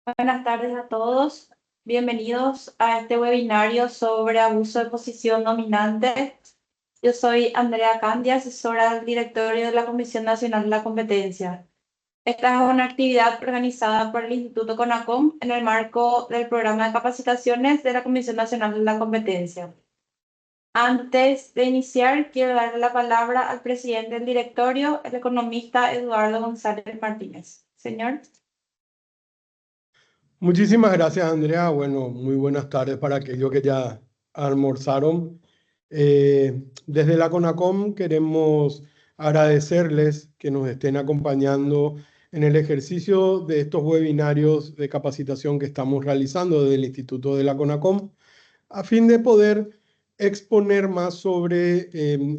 Buenas tardes a todos. Bienvenidos a este webinario sobre abuso de posición dominante. Yo soy Andrea Candia, asesora del directorio de la Comisión Nacional de la Competencia. Esta es una actividad organizada por el Instituto CONACOM en el marco del programa de capacitaciones de la Comisión Nacional de la Competencia. Antes de iniciar, quiero darle la palabra al presidente del directorio, el economista Eduardo González Martínez. Señor. Muchísimas gracias, Andrea. Bueno, muy buenas tardes para aquellos que ya almorzaron. Desde la CONACOM queremos agradecerles que nos estén acompañando en el ejercicio de estos webinarios de capacitación que estamos realizando desde el Instituto de la CONACOM, a fin de poder exponer más sobre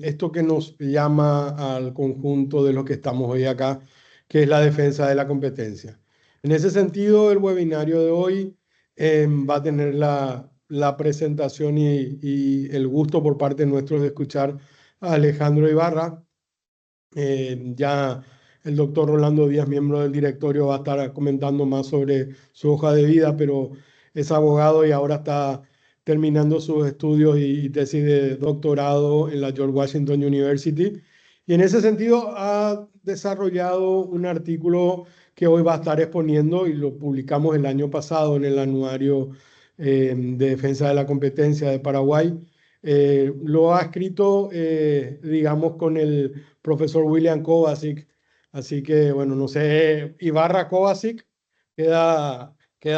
esto que nos llama al conjunto de los que estamos hoy acá, que es la defensa de la competencia. En ese sentido, el webinario de hoy va a tener la presentación y el gusto por parte nuestro de escuchar a Alejandro Ibarra. Ya el doctor Rolando Díaz, miembro del directorio, va a estar comentando más sobre su hoja de vida, pero es abogado y ahora está terminando sus estudios y tesis de doctorado en la George Washington University. Y en ese sentido ha desarrollado un artículo que hoy va a estar exponiendo y lo publicamos el año pasado en el anuario de defensa de la competencia de Paraguay. Lo ha escrito, digamos, con el profesor William Kovacic. Así que, bueno, no sé, Ibarra Kovacic queda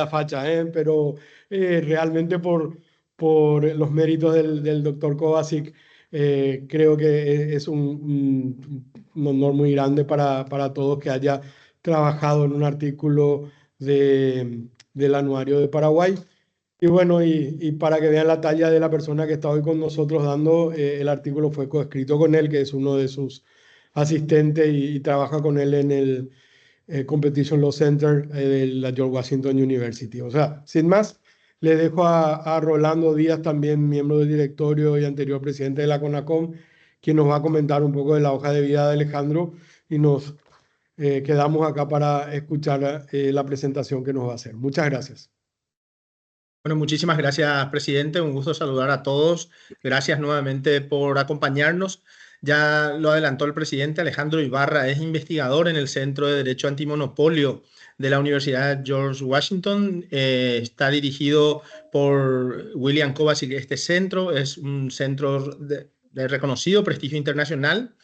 facha, ¿eh? Pero realmente por los méritos del doctor Kovacic, creo que es un honor muy grande para todos que haya trabajado en un artículo del Anuario de Paraguay. Y bueno, y para que vean la talla de la persona que está hoy con nosotros dando, el artículo fue coescrito con él, que es uno de sus asistentes y trabaja con él en el Competition Law Center de la George Washington University. O sea, sin más, le dejo a Rolando Díaz, también miembro del directorio y anterior presidente de la CONACOM, quien nos va a comentar un poco de la hoja de vida de Alejandro y nos quedamos acá para escuchar la presentación que nos va a hacer. Muchas gracias. Bueno, muchísimas gracias, presidente. Un gusto saludar a todos. Gracias nuevamente por acompañarnos. Ya lo adelantó el presidente. Alejandro Ibarra es investigador en el Centro de Derecho Antimonopolio de la Universidad George Washington. Está dirigido por William Kovacic. Este centro es un centro de reconocido prestigio internacional.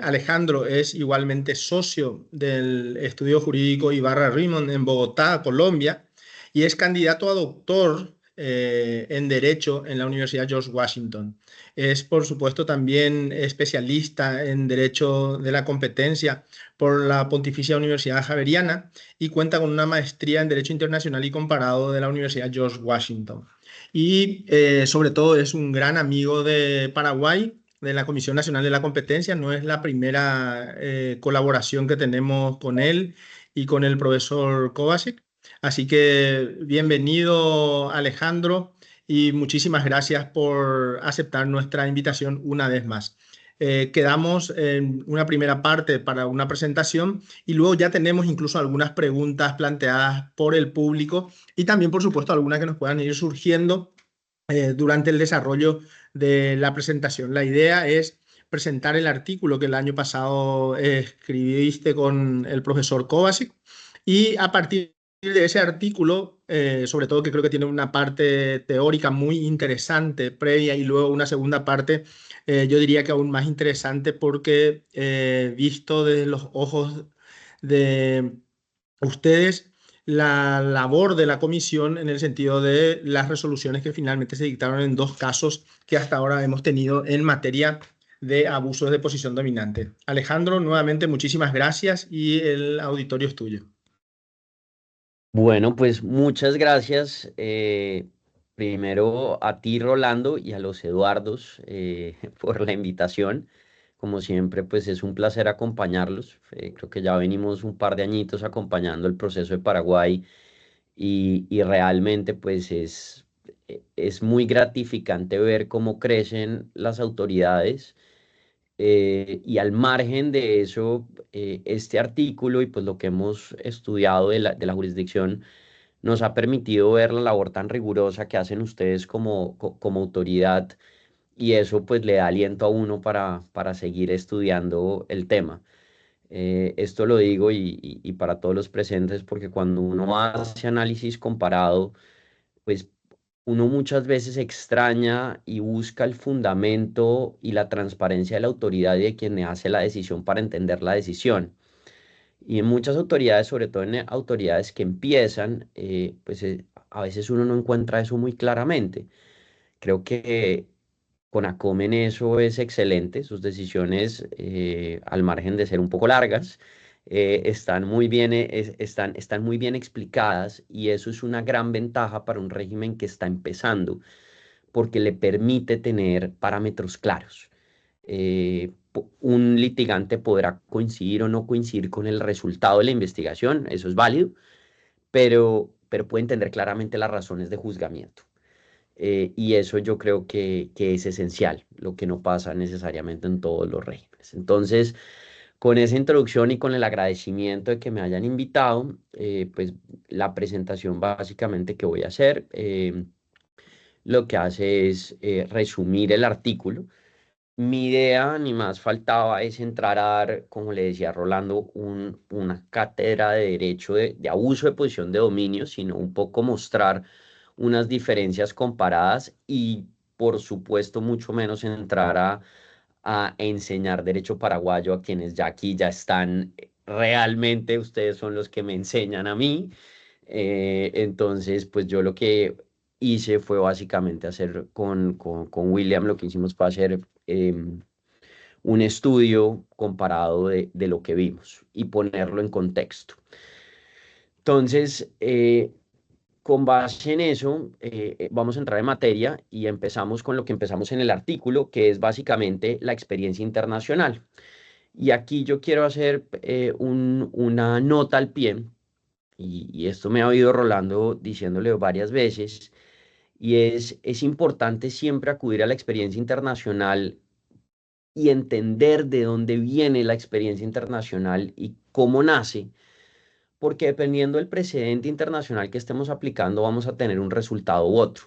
Alejandro es igualmente socio del estudio jurídico Ibarra Rimond en Bogotá, Colombia, y es candidato a doctor en Derecho en la Universidad George Washington. Es, por supuesto, también especialista en Derecho de la Competencia por la Pontificia Universidad Javeriana y cuenta con una maestría en Derecho Internacional y Comparado de la Universidad George Washington. Y sobre todo es un gran amigo de Paraguay, de la Comisión Nacional de la Competencia. No es la primera colaboración que tenemos con él y con el profesor Kovacic. Así que bienvenido, Alejandro, y muchísimas gracias por aceptar nuestra invitación una vez más. Quedamos en una primera parte para una presentación y luego ya tenemos incluso algunas preguntas planteadas por el público y también, por supuesto, algunas que nos puedan ir surgiendo durante el desarrollo de la presentación. La idea es presentar el artículo que el año pasado escribiste con el profesor Kovacic y a partir de ese artículo, sobre todo que creo que tiene una parte teórica muy interesante previa y luego una segunda parte, yo diría que aún más interesante porque visto desde los ojos de ustedes, la labor de la comisión en el sentido de las resoluciones que finalmente se dictaron en dos casos que hasta ahora hemos tenido en materia de abusos de posición dominante. Alejandro, nuevamente muchísimas gracias y el auditorio es tuyo. Bueno, pues muchas gracias. Primero a ti, Rolando, y a los Eduardos por la invitación. Como siempre, pues es un placer acompañarlos. Creo que ya venimos un par de añitos acompañando el proceso de Paraguay y realmente pues es muy gratificante ver cómo crecen las autoridades Y al margen de eso, este artículo y pues lo que hemos estudiado de la jurisdicción nos ha permitido ver la labor tan rigurosa que hacen ustedes como autoridad, y eso pues le da aliento a uno para seguir estudiando el tema. Esto lo digo y para todos los presentes, porque cuando uno hace análisis comparado, pues uno muchas veces extraña y busca el fundamento y la transparencia de la autoridad y de quien hace la decisión para entender la decisión. Y en muchas autoridades, sobre todo en autoridades que empiezan, a veces uno no encuentra eso muy claramente. Creo que Conacom en eso es excelente. Sus decisiones, al margen de ser un poco largas, están muy bien, están muy bien explicadas, y eso es una gran ventaja para un régimen que está empezando, porque le permite tener parámetros claros. Un litigante podrá coincidir o no coincidir con el resultado de la investigación, eso es válido, pero puede entender claramente las razones de juzgamiento. Y eso yo creo que es esencial, lo que no pasa necesariamente en todos los regímenes. Entonces, con esa introducción y con el agradecimiento de que me hayan invitado, pues la presentación básicamente que voy a hacer, lo que hace es resumir el artículo. Mi idea, ni más faltaba, es entrar a dar, como le decía Rolando, una cátedra de derecho de abuso de posición de dominio, sino un poco mostrar unas diferencias comparadas y, por supuesto, mucho menos entrar a enseñar derecho paraguayo a quienes ya aquí ya están. Realmente ustedes son los que me enseñan a mí. Entonces, pues yo lo que hice fue básicamente hacer con William, lo que hicimos fue hacer un estudio comparado de lo que vimos y ponerlo en contexto. Entonces, con base en eso, vamos a entrar en materia y empezamos con lo que empezamos en el artículo, que es básicamente la experiencia internacional. Y aquí yo quiero hacer una nota al pie, y esto me ha oído Rolando diciéndole varias veces, y es importante siempre acudir a la experiencia internacional y entender de dónde viene la experiencia internacional y cómo nace, porque dependiendo del precedente internacional que estemos aplicando, vamos a tener un resultado u otro.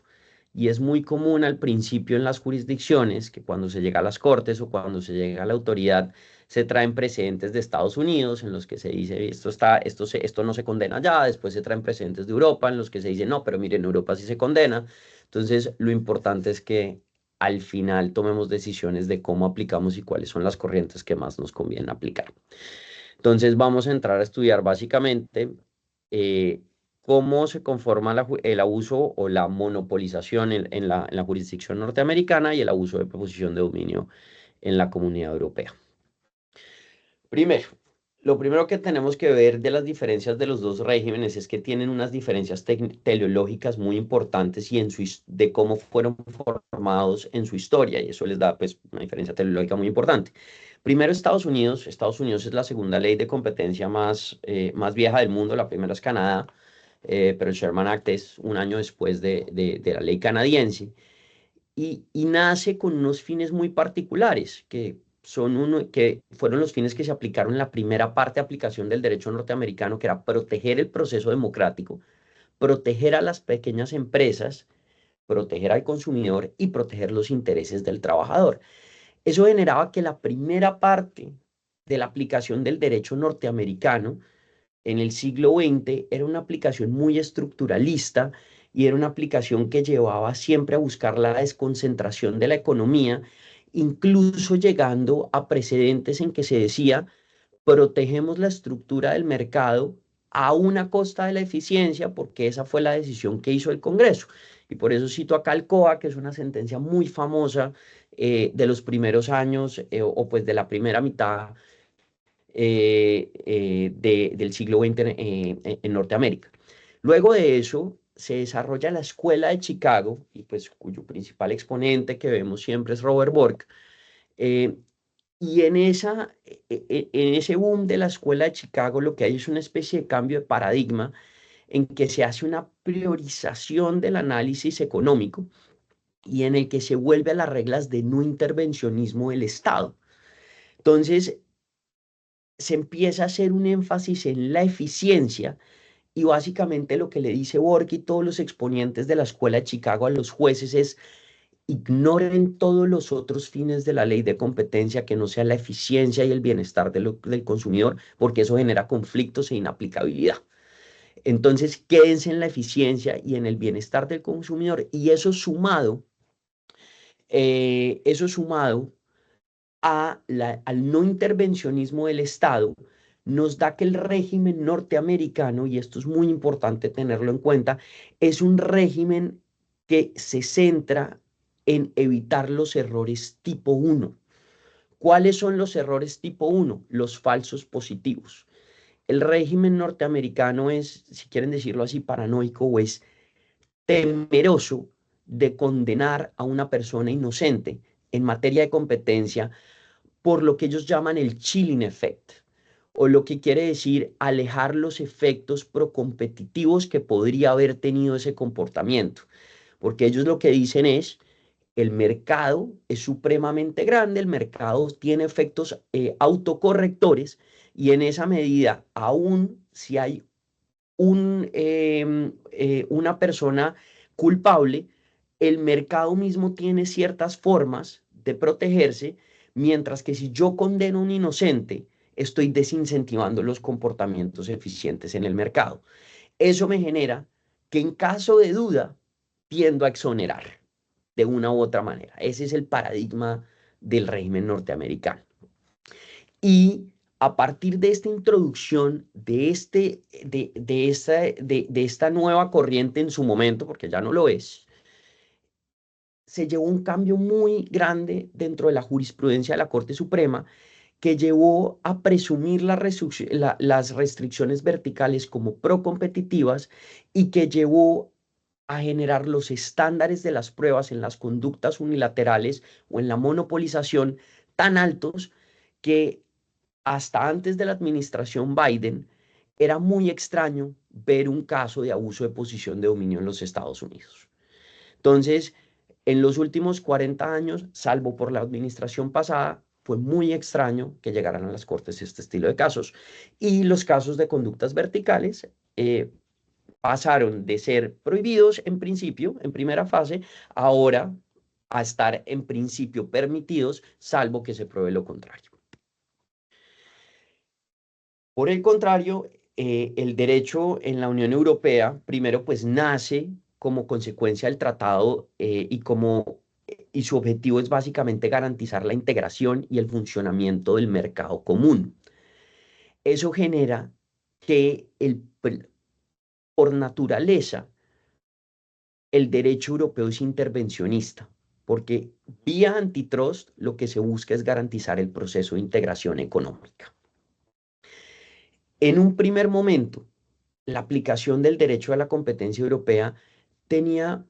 Y es muy común al principio en las jurisdicciones que cuando se llega a las cortes o cuando se llega a la autoridad, se traen precedentes de Estados Unidos en los que se dice esto no se condena ya. Después se traen precedentes de Europa en los que se dice no, pero miren, en Europa sí se condena. Entonces, lo importante es que al final tomemos decisiones de cómo aplicamos y cuáles son las corrientes que más nos conviene aplicar. Entonces vamos a entrar a estudiar básicamente eh, cómo se conforma el abuso o la monopolización en la jurisdicción norteamericana y el abuso de posición de dominio en la Comunidad Europea. Primero, lo primero que tenemos que ver de las diferencias de los dos regímenes es que tienen unas diferencias teleológicas muy importantes y de cómo fueron formados en su historia, y eso les da pues una diferencia teleológica muy importante. Primero, Estados Unidos. Estados Unidos es la segunda ley de competencia más vieja del mundo. La primera es Canadá, pero el Sherman Act es un año después de la ley canadiense. Y nace con unos fines muy particulares, que fueron los fines que se aplicaron en la primera parte de aplicación del derecho norteamericano, que era proteger el proceso democrático, proteger a las pequeñas empresas, proteger al consumidor y proteger los intereses del trabajador. Eso generaba que la primera parte de la aplicación del derecho norteamericano en el siglo XX era una aplicación muy estructuralista, y era una aplicación que llevaba siempre a buscar la desconcentración de la economía, incluso llegando a precedentes en que se decía: protegemos la estructura del mercado a una costa de la eficiencia, porque esa fue la decisión que hizo el Congreso. Y por eso cito acá al COA, que es una sentencia muy famosa de los primeros años, o pues de la primera mitad del siglo XX en Norteamérica. Luego de eso se desarrolla la Escuela de Chicago, y pues cuyo principal exponente que vemos siempre es Robert Bork. Y en ese boom de la Escuela de Chicago, lo que hay es una especie de cambio de paradigma en que se hace una priorización del análisis económico y en el que se vuelve a las reglas de no intervencionismo del Estado. Entonces, se empieza a hacer un énfasis en la eficiencia y básicamente lo que le dice Bork y todos los exponentes de la Escuela de Chicago a los jueces es: ignoren todos los otros fines de la ley de competencia que no sea la eficiencia y el bienestar del consumidor, porque eso genera conflictos e inaplicabilidad. Entonces, quédense en la eficiencia y en el bienestar del consumidor, y eso sumado al no intervencionismo del Estado, nos da que el régimen norteamericano, y esto es muy importante tenerlo en cuenta, es un régimen que se centra en evitar los errores tipo 1. ¿Cuáles son los errores tipo 1? Los falsos positivos. El régimen norteamericano es, si quieren decirlo así, paranoico, o es temeroso de condenar a una persona inocente en materia de competencia por lo que ellos llaman el chilling effect, o lo que quiere decir alejar los efectos procompetitivos que podría haber tenido ese comportamiento. Porque ellos lo que dicen es: el mercado es supremamente grande, el mercado tiene efectos autocorrectores, y en esa medida, aún si hay una persona culpable, el mercado mismo tiene ciertas formas de protegerse, mientras que si yo condeno a un inocente, estoy desincentivando los comportamientos eficientes en el mercado. Eso me genera que, en caso de duda, tiendo a exonerar de una u otra manera. Ese es el paradigma del régimen norteamericano. Y a partir de esta introducción, de esta nueva corriente en su momento, porque ya no lo es, se llevó un cambio muy grande dentro de la jurisprudencia de la Corte Suprema, que llevó a presumir las restricciones verticales como procompetitivas, y que llevó a generar los estándares de las pruebas en las conductas unilaterales o en la monopolización tan altos que hasta antes de la administración Biden era muy extraño ver un caso de abuso de posición de dominio en los Estados Unidos. Entonces, en los últimos 40 años, salvo por la administración pasada, fue muy extraño que llegaran a las cortes este estilo de casos. Y los casos de conductas verticales pasaron de ser prohibidos en principio, en primera fase, ahora a estar en principio permitidos, salvo que se pruebe lo contrario. Por el contrario, el derecho en la Unión Europea, primero, pues nace como consecuencia del tratado, y su objetivo es básicamente garantizar la integración y el funcionamiento del mercado común. Eso genera que por naturaleza el derecho europeo es intervencionista, porque vía antitrust lo que se busca es garantizar el proceso de integración económica. En un primer momento, la aplicación del derecho a la competencia europea tenía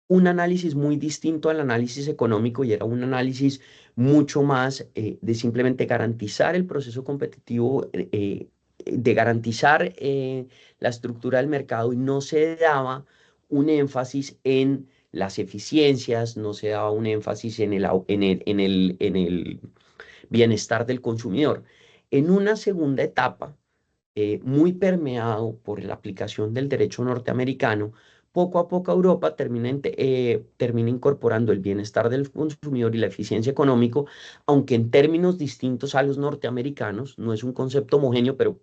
un análisis muy distinto al análisis económico, y era un análisis mucho más de simplemente garantizar el proceso competitivo, de garantizar la estructura del mercado, y no se daba un énfasis en las eficiencias, no se daba un énfasis en el bienestar del consumidor. En una segunda etapa, muy permeado por la aplicación del derecho norteamericano, poco a poco Europa termina incorporando el bienestar del consumidor y la eficiencia económica, aunque en términos distintos a los norteamericanos. No es un concepto homogéneo, pero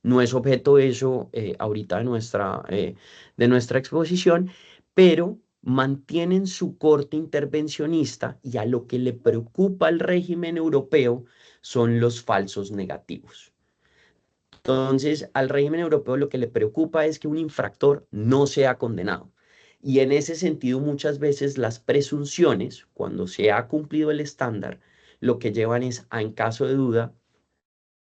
no es objeto de eso ahorita de nuestra exposición, pero mantienen su corte intervencionista, y a lo que le preocupa al régimen europeo son los falsos negativos. Entonces, al régimen europeo lo que le preocupa es que un infractor no sea condenado. Y en ese sentido, muchas veces las presunciones, cuando se ha cumplido el estándar, lo que llevan es a, en caso de duda,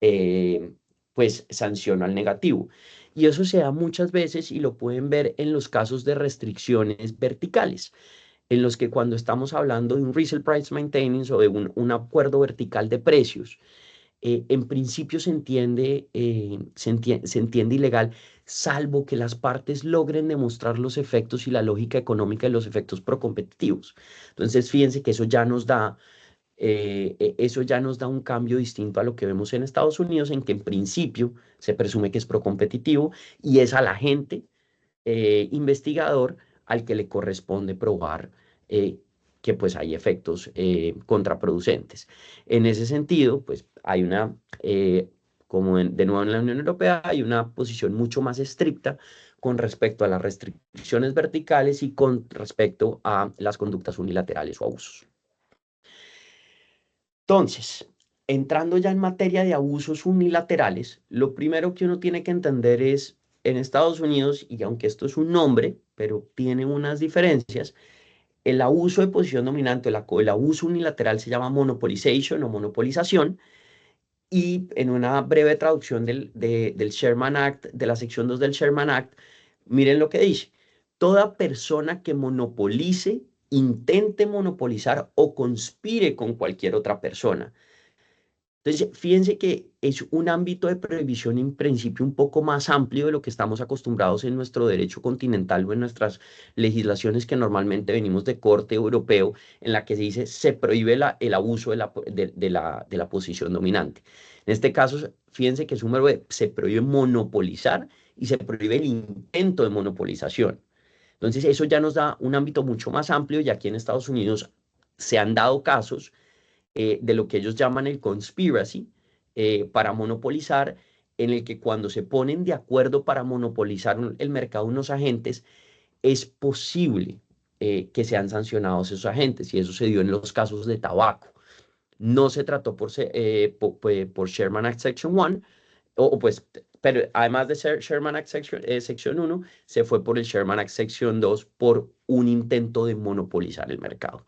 eh, pues sanción al negativo. Y eso se da muchas veces, y lo pueden ver en los casos de restricciones verticales, en los que, cuando estamos hablando de un resale price maintenance o de un acuerdo vertical de precios, en principio se entiende ilegal, salvo que las partes logren demostrar los efectos y la lógica económica de los efectos procompetitivos. Entonces, fíjense que eso ya nos da eso ya nos da un cambio distinto a lo que vemos en Estados Unidos, en que en principio se presume que es procompetitivo y es al agente investigador al que le corresponde probar que pues hay efectos contraproducentes. En ese sentido, pues hay una, de nuevo en la Unión Europea, hay una posición mucho más estricta con respecto a las restricciones verticales y con respecto a las conductas unilaterales o abusos. Entonces, entrando ya en materia de abusos unilaterales, lo primero que uno tiene que entender es, en Estados Unidos, y aunque esto es un nombre, pero tiene unas diferencias, el abuso de posición dominante, el abuso unilateral se llama monopolization o monopolización, y en una breve traducción del Sherman Act, de la sección 2 del Sherman Act, miren lo que dice: toda persona que monopolice, intente monopolizar o conspire con cualquier otra persona. Entonces, fíjense que es un ámbito de prohibición en principio un poco más amplio de lo que estamos acostumbrados en nuestro derecho continental o en nuestras legislaciones que normalmente venimos de corte europeo, en la que se dice se prohíbe el abuso de la posición dominante. En este caso, fíjense que es un verbo de se prohíbe monopolizar y se prohíbe el intento de monopolización. Entonces, eso ya nos da un ámbito mucho más amplio y aquí en Estados Unidos se han dado casos de lo que ellos llaman el conspiracy para monopolizar, en el que cuando se ponen de acuerdo para monopolizar el mercado unos agentes, es posible que sean sancionados esos agentes, y eso se dio en los casos de tabaco. No se trató por Sherman Act Section 1, pues, pero además de Sherman Act Section 1, se fue por el Sherman Act Section 2 por un intento de monopolizar el mercado.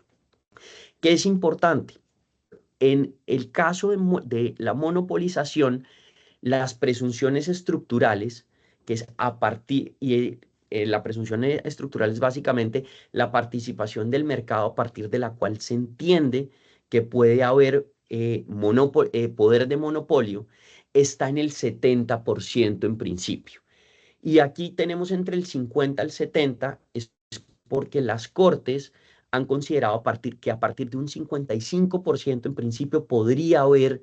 ¿Qué es importante? En el caso de la monopolización, las presunciones estructurales, que es a partir, y la presunción estructural es básicamente la participación del mercado a partir de la cual se entiende que puede haber poder de monopolio, está en el 70% en principio. Y aquí tenemos entre el 50 al 70, es porque las cortes han considerado que a partir de un 55% en principio podría haber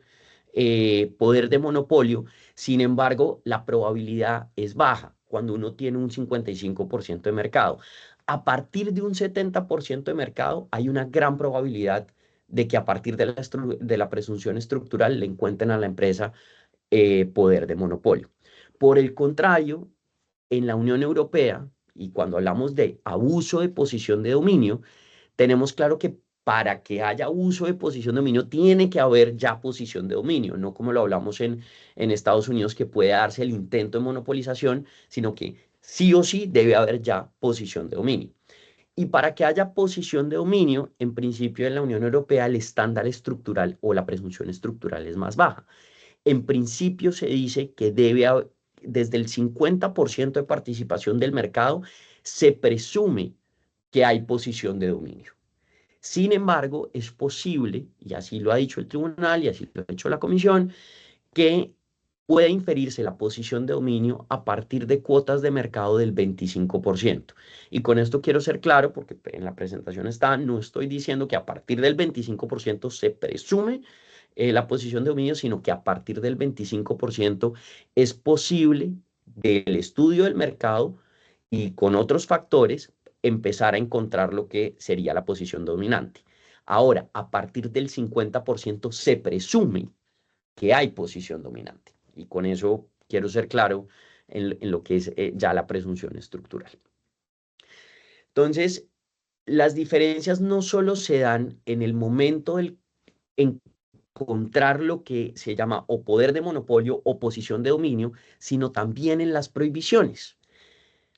poder de monopolio. Sin embargo, la probabilidad es baja cuando uno tiene un 55% de mercado. A partir de un 70% de mercado, hay una gran probabilidad de que a partir de la presunción estructural le encuentren a la empresa poder de monopolio. Por el contrario, en la Unión Europea, y cuando hablamos de abuso de posición de dominio, tenemos claro que para que haya uso de posición de dominio tiene que haber ya posición de dominio, no como lo hablamos en Estados Unidos, que puede darse el intento de monopolización, sino que sí o sí debe haber ya posición de dominio. Y para que haya posición de dominio, en principio en la Unión Europea el estándar estructural o la presunción estructural es más baja. En principio se dice que debe haber, desde el 50% de participación del mercado, se presume que hay posición de dominio. Sin embargo, es posible, y así lo ha dicho el tribunal y así lo ha dicho la comisión, que puede inferirse la posición de dominio a partir de cuotas de mercado del 25%. Y con esto quiero ser claro, porque en la presentación está, no estoy diciendo que a partir del 25% se presume la posición de dominio, sino que a partir del 25% es posible, del estudio del mercado y con otros factores, empezar a encontrar lo que sería la posición dominante. Ahora, a partir del 50% se presume que hay posición dominante. Y con eso quiero ser claro en lo que es ya la presunción estructural. Entonces, las diferencias no solo se dan en el momento del encontrar lo que se llama o poder de monopolio o posición de dominio, sino también en las prohibiciones.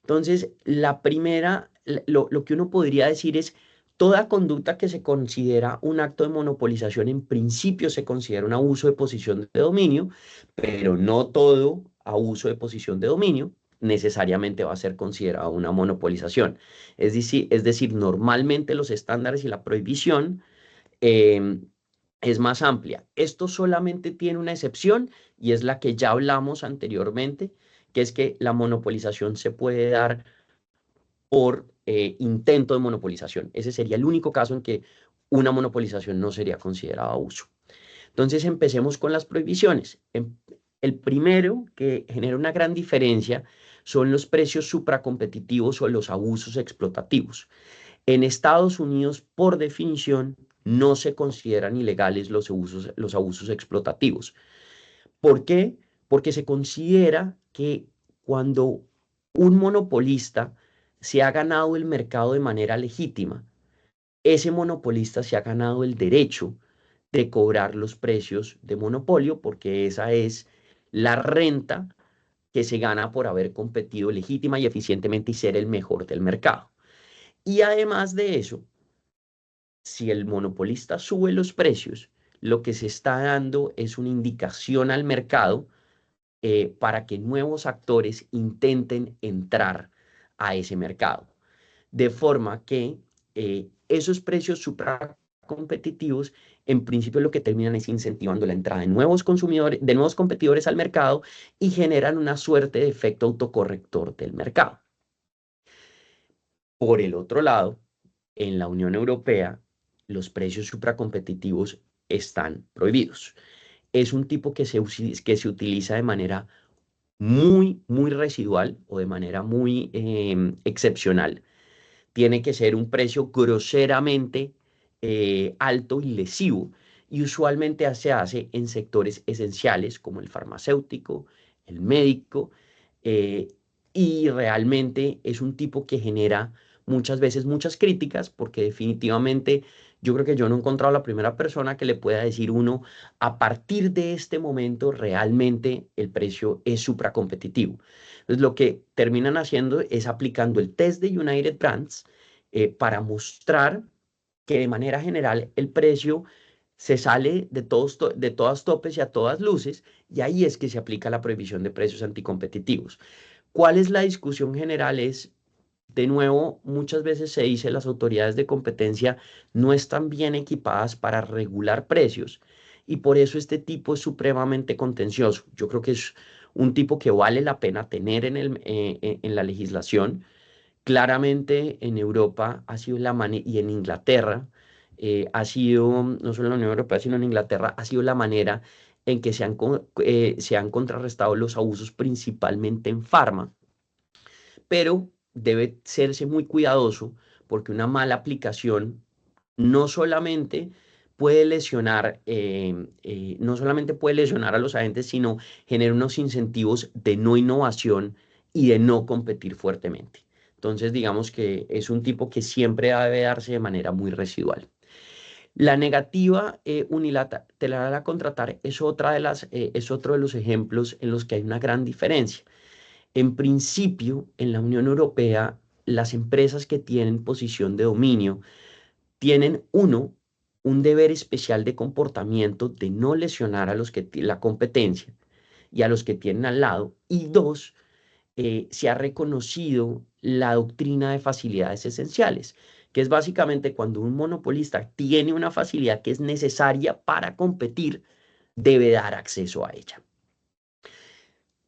Entonces, la primera, lo que uno podría decir es, toda conducta que se considera un acto de monopolización en principio se considera un abuso de posición de dominio, pero no todo abuso de posición de dominio necesariamente va a ser considerado una monopolización. Es decir, normalmente los estándares y la prohibición es más amplia. Esto solamente tiene una excepción y es la que ya hablamos anteriormente, que es que la monopolización se puede dar por intento de monopolización. Ese sería el único caso en que una monopolización no sería considerado abuso. Entonces empecemos con las prohibiciones. El primero que genera una gran diferencia son los precios supracompetitivos o los abusos explotativos. En Estados Unidos, por definición, no se consideran ilegales los abusos explotativos. ¿Por qué? Porque se considera que cuando un monopolista se ha ganado el mercado de manera legítima, ese monopolista se ha ganado el derecho de cobrar los precios de monopolio, porque esa es la renta que se gana por haber competido legítima y eficientemente y ser el mejor del mercado. Y además de eso, si el monopolista sube los precios, lo que se está dando es una indicación al mercado para que nuevos actores intenten entrar a ese mercado. De forma que esos precios supracompetitivos, en principio lo que terminan es incentivando la entrada de nuevos consumidores, de nuevos competidores al mercado y generan una suerte de efecto autocorrector del mercado. Por el otro lado, en la Unión Europea, los precios supracompetitivos están prohibidos. Es un tipo que se utiliza de manera muy residual o de manera muy excepcional. Tiene que ser un precio groseramente alto y lesivo. Y usualmente se hace en sectores esenciales como el farmacéutico, el médico, eh, y realmente es un tipo que genera muchas veces muchas críticas porque definitivamente yo creo que yo no he encontrado la primera persona que le pueda decir uno, a partir de este momento realmente el precio es supracompetitivo. Entonces lo que terminan haciendo es aplicando el test de United Brands para mostrar que de manera general el precio se sale de todas topes y a todas luces, y ahí es que se aplica la prohibición de precios anticompetitivos. ¿Cuál es la discusión general? Es, de nuevo, muchas veces se dice las autoridades de competencia no están bien equipadas para regular precios y por eso este tipo es supremamente contencioso. Yo creo que es un tipo que vale la pena tener en la legislación. Claramente en Europa ha sido la manera, y en Inglaterra, ha sido, no solo en la Unión Europea, sino en Inglaterra, ha sido la manera en que se han contrarrestado los abusos principalmente en farma, pero debe serse muy cuidadoso porque una mala aplicación no solamente puede lesionar, no solamente puede lesionar a los agentes, sino genera unos incentivos de no innovación y de no competir fuertemente. Entonces, digamos que es un tipo que siempre debe darse de manera muy residual. La negativa unilateral a contratar es es otro de los ejemplos en los que hay una gran diferencia. En principio, en la Unión Europea, las empresas que tienen posición de dominio tienen, un deber especial de comportamiento de no lesionar a los que la competencia y a los que tienen al lado. Y dos, se ha reconocido la doctrina de facilidades esenciales, que es básicamente cuando un monopolista tiene una facilidad que es necesaria para competir, debe dar acceso a ella.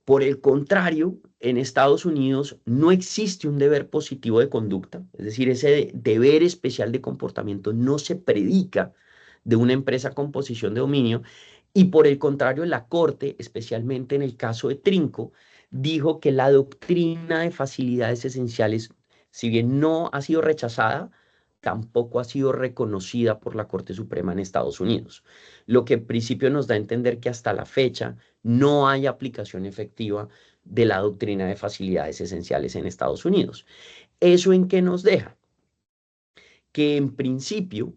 Por el contrario, en Estados Unidos no existe un deber positivo de conducta, es decir, ese deber especial de comportamiento no se predica de una empresa con posición de dominio y por el contrario, la Corte, especialmente en el caso de Trinco, dijo que la doctrina de facilidades esenciales, si bien no ha sido rechazada, tampoco ha sido reconocida por la Corte Suprema en Estados Unidos, lo que en principio nos da a entender que hasta la fecha no hay aplicación efectiva de la doctrina de facilidades esenciales en Estados Unidos. ¿Eso en qué nos deja? Que en principio,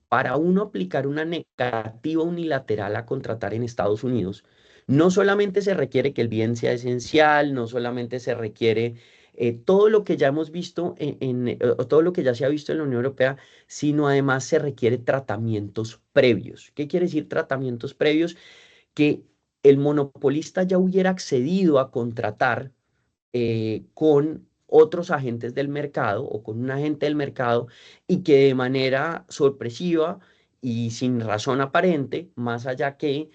para uno aplicar una negativa unilateral a contratar en Estados Unidos, no solamente se requiere que el bien sea esencial, no solamente se requiere todo lo que ya hemos visto todo lo que ya se ha visto en la Unión Europea, sino además se requiere tratamientos previos. ¿Qué quiere decir tratamientos previos? Que el monopolista ya hubiera accedido a contratar con otros agentes del mercado o con un agente del mercado y que de manera sorpresiva y sin razón aparente, más allá que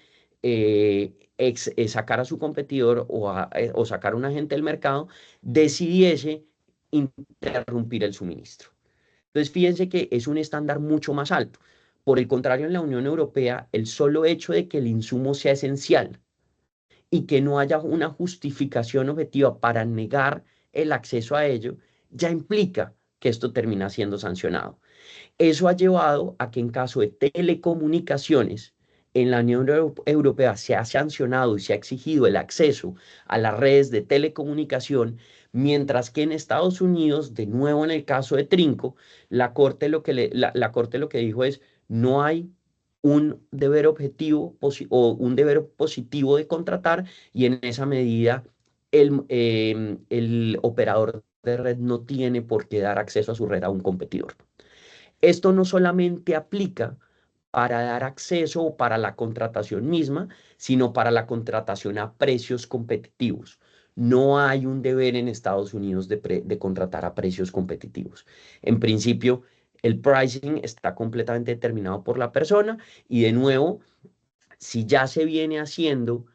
sacar a su competidor o sacar a un agente del mercado, decidiese interrumpir el suministro. Entonces, fíjense que es un estándar mucho más alto. Por el contrario, en la Unión Europea, el solo hecho de que el insumo sea esencial y que no haya una justificación objetiva para negar el acceso a ello, ya implica que esto termina siendo sancionado. Eso ha llevado a que en caso de telecomunicaciones, en la Unión Europea se ha sancionado y se ha exigido el acceso a las redes de telecomunicación, mientras que en Estados Unidos, de nuevo en el caso de Trinco, la Corte lo que dijo es: no hay un deber objetivo o un deber positivo de contratar, y en esa medida el operador de red no tiene por qué dar acceso a su red a un competidor. Esto no solamente aplica para dar acceso o para la contratación misma, sino para la contratación a precios competitivos. No hay un deber en Estados Unidos de contratar a precios competitivos. En principio, el pricing está completamente determinado por la persona, y de nuevo, si ya se viene haciendo,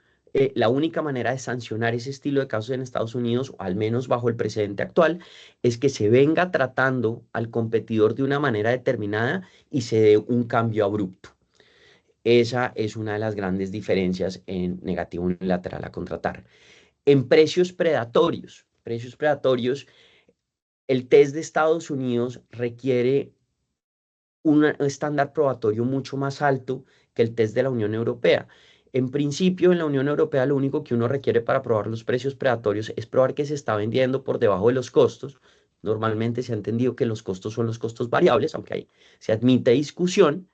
la única manera de sancionar ese estilo de casos en Estados Unidos, o al menos bajo el precedente actual, es que se venga tratando al competidor de una manera determinada y se dé un cambio abrupto. Esa es una de las grandes diferencias en negativo unilateral a contratar. En precios predatorios, el test de Estados Unidos requiere un estándar probatorio mucho más alto que el test de la Unión Europea. En principio, en la Unión Europea lo único que uno requiere para probar los precios predatorios es probar que se está vendiendo por debajo de los costos. Normalmente se ha entendido que los costos son los costos variables, aunque ahí se admite discusión,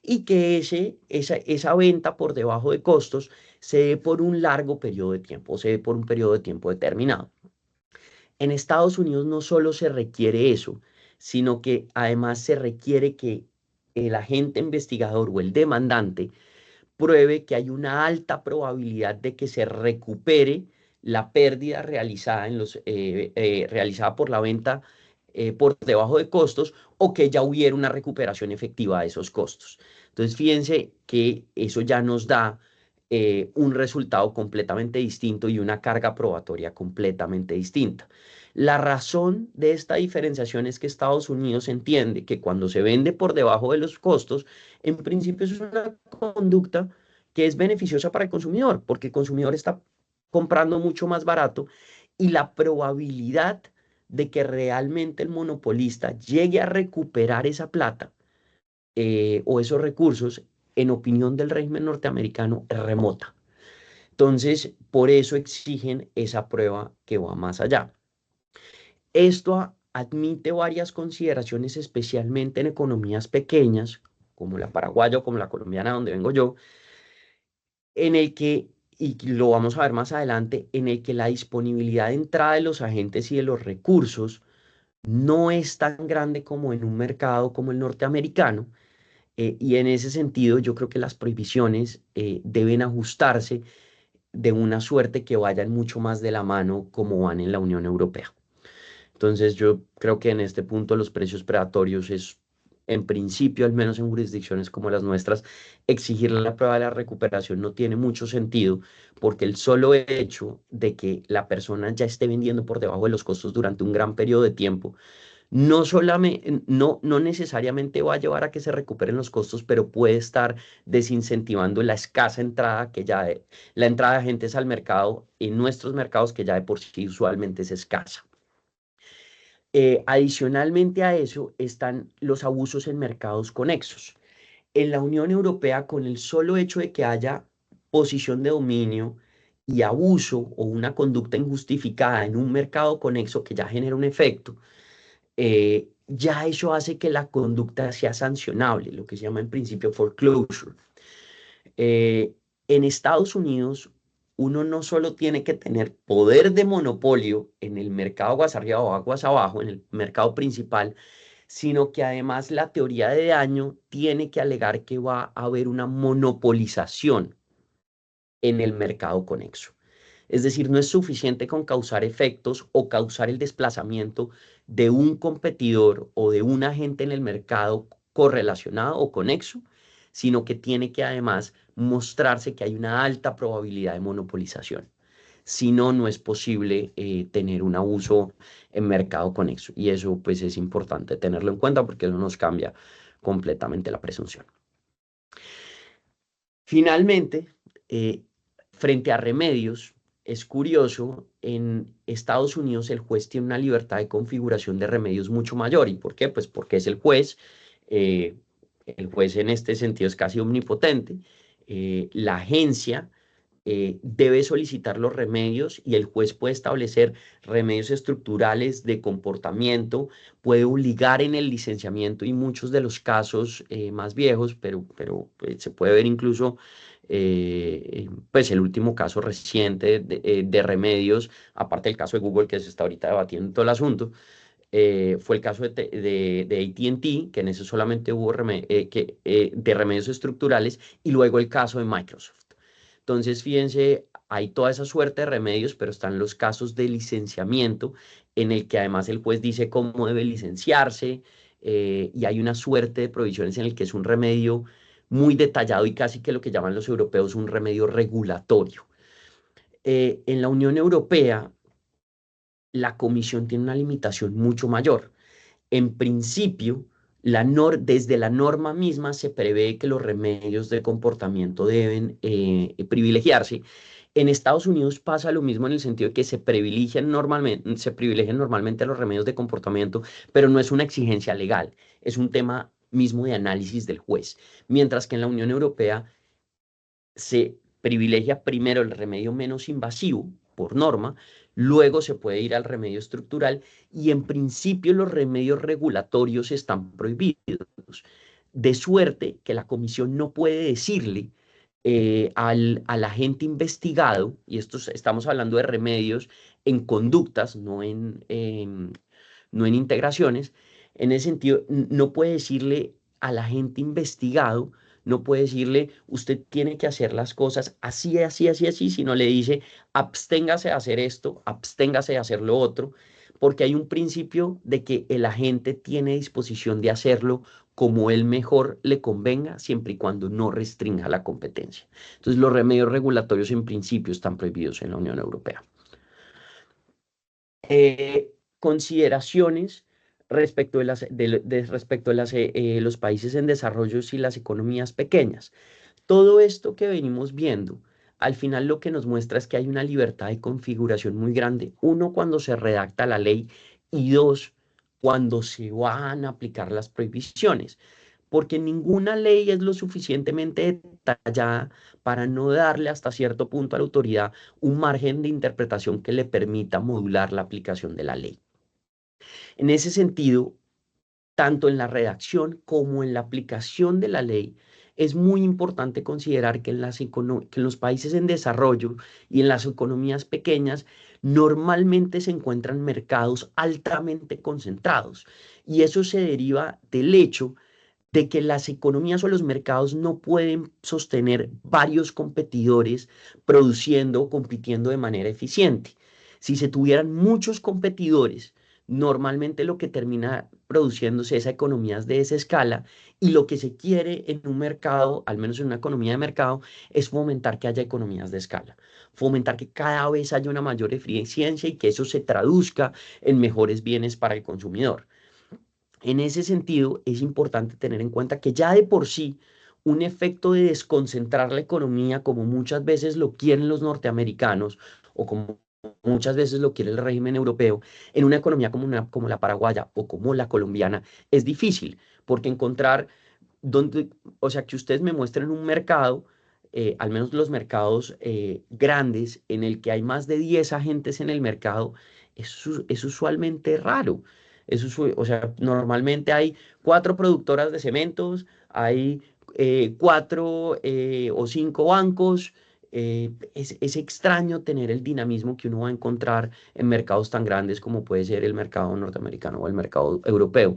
y que esa venta por debajo de costos se dé por un largo periodo de tiempo, o se dé por un periodo de tiempo determinado. En Estados Unidos no solo se requiere eso, sino que además se requiere que el agente investigador o el demandante pruebe que hay una alta probabilidad de que se recupere la pérdida realizada por la venta por debajo de costos, o que ya hubiera una recuperación efectiva de esos costos. Entonces, fíjense que eso ya nos da un resultado completamente distinto y una carga probatoria completamente distinta. La razón de esta diferenciación es que Estados Unidos entiende que cuando se vende por debajo de los costos, en principio es una conducta que es beneficiosa para el consumidor, porque el consumidor está comprando mucho más barato, y la probabilidad de que realmente el monopolista llegue a recuperar esa plata o esos recursos, en opinión del régimen norteamericano, es remota. Entonces, por eso exigen esa prueba que va más allá. Esto admite varias consideraciones, especialmente en economías pequeñas, como la paraguaya o como la colombiana, donde vengo yo, en el que, y lo vamos a ver más adelante, en el que la disponibilidad de entrada de los agentes y de los recursos no es tan grande como en un mercado como el norteamericano. Y en ese sentido, yo creo que las prohibiciones deben ajustarse de una suerte que vayan mucho más de la mano como van en la Unión Europea. Entonces, yo creo que en este punto los precios predatorios es, en principio, al menos en jurisdicciones como las nuestras, exigir la prueba de la recuperación no tiene mucho sentido, porque el solo hecho de que la persona ya esté vendiendo por debajo de los costos durante un gran periodo de tiempo no necesariamente va a llevar a que se recuperen los costos, pero puede estar desincentivando la escasa entrada la entrada de agentes al mercado en nuestros mercados, que ya de por sí usualmente es escasa. Adicionalmente a eso están los abusos en mercados conexos. En la Unión Europea, con el solo hecho de que haya posición de dominio y abuso o una conducta injustificada en un mercado conexo que ya genera un efecto, ya eso hace que la conducta sea sancionable, lo que se llama en principio foreclosure. En Estados Unidos, uno no solo tiene que tener poder de monopolio en el mercado aguas arriba o aguas abajo, en el mercado principal, sino que además la teoría de daño tiene que alegar que va a haber una monopolización en el mercado conexo. Es decir, no es suficiente con causar efectos o causar el desplazamiento de un competidor o de un agente en el mercado correlacionado o conexo, sino que tiene que además mostrarse que hay una alta probabilidad de monopolización. Si no, no es posible tener un abuso en mercado conexo. Y eso pues es importante tenerlo en cuenta, porque eso nos cambia completamente la presunción. Finalmente, frente a remedios, es curioso, en Estados Unidos el juez tiene una libertad de configuración de remedios mucho mayor. ¿Y por qué? Pues porque es el juez. eh, el juez en este sentido es casi omnipotente. La agencia debe solicitar los remedios y el juez puede establecer remedios estructurales de comportamiento, puede obligar en el licenciamiento y muchos de los casos más viejos, pero pues, se puede ver incluso pues el último caso reciente de remedios, aparte del caso de Google que se está ahorita debatiendo todo el asunto. Fue el caso de AT&T, que en ese solamente hubo de remedios estructurales, y luego el caso de Microsoft. Entonces, fíjense, hay toda esa suerte de remedios, pero están los casos de licenciamiento, en el que además el juez dice cómo debe licenciarse, y hay una suerte de provisiones en el que es un remedio muy detallado y casi que lo que llaman los europeos un remedio regulatorio. En la Unión Europea, la Comisión tiene una limitación mucho mayor. En principio, desde la norma misma se prevé que los remedios de comportamiento deben privilegiarse. En Estados Unidos pasa lo mismo en el sentido de que se privilegian normalmente los remedios de comportamiento, pero no es una exigencia legal, es un tema mismo de análisis del juez. Mientras que en la Unión Europea se privilegia primero el remedio menos invasivo por norma, luego se puede ir al remedio estructural y en principio los remedios regulatorios están prohibidos. De suerte que la comisión no puede decirle al agente investigado, y estamos hablando de remedios en conductas, no en integraciones, en ese sentido, no puede decirle al agente investigado, no puede decirle, usted tiene que hacer las cosas así, así, así, así, sino le dice, absténgase de hacer esto, absténgase de hacer lo otro, porque hay un principio de que el agente tiene disposición de hacerlo como él mejor le convenga, siempre y cuando no restrinja la competencia. Entonces, los remedios regulatorios en principio están prohibidos en la Unión Europea. Consideraciones respecto de los países en desarrollo y las economías pequeñas. Todo esto que venimos viendo, al final lo que nos muestra es que hay una libertad de configuración muy grande. Uno, cuando se redacta la ley y dos, cuando se van a aplicar las prohibiciones. Porque ninguna ley es lo suficientemente detallada para no darle hasta cierto punto a la autoridad un margen de interpretación que le permita modular la aplicación de la ley. En ese sentido, tanto en la redacción como en la aplicación de la ley, es muy importante considerar que en los países en desarrollo y en las economías pequeñas normalmente se encuentran mercados altamente concentrados. Y eso se deriva del hecho de que las economías o los mercados no pueden sostener varios competidores produciendo o compitiendo de manera eficiente. Si se tuvieran muchos competidores, normalmente lo que termina produciéndose es economías de esa escala y lo que se quiere en un mercado, al menos en una economía de mercado, es fomentar que haya economías de escala, fomentar que cada vez haya una mayor eficiencia y que eso se traduzca en mejores bienes para el consumidor. En ese sentido, es importante tener en cuenta que ya de por sí un efecto de desconcentrar la economía, como muchas veces lo quieren los norteamericanos o como muchas veces lo quiere el régimen europeo, en una economía como la paraguaya o como la colombiana, es difícil, porque encontrar o sea, que ustedes me muestren un mercado, al menos los mercados grandes, en el que hay más de 10 agentes en el mercado, es usualmente raro. O sea, normalmente hay 4 productoras de cementos, hay 4 o 5 bancos. Es extraño tener el dinamismo que uno va a encontrar en mercados tan grandes como puede ser el mercado norteamericano o el mercado europeo.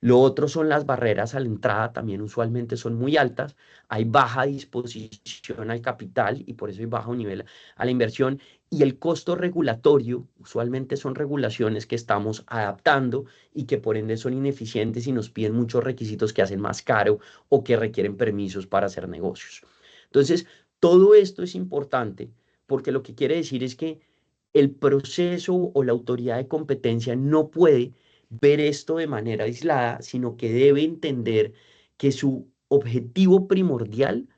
Lo otro son las barreras a la entrada, también usualmente son muy altas, hay baja disposición al capital y por eso hay bajo nivel a la inversión y el costo regulatorio, usualmente son regulaciones que estamos adaptando y que por ende son ineficientes y nos piden muchos requisitos que hacen más caro o que requieren permisos para hacer negocios. Entonces, todo esto es importante porque lo que quiere decir es que el proceso o la autoridad de competencia no puede ver esto de manera aislada, sino que debe entender que su objetivo primordial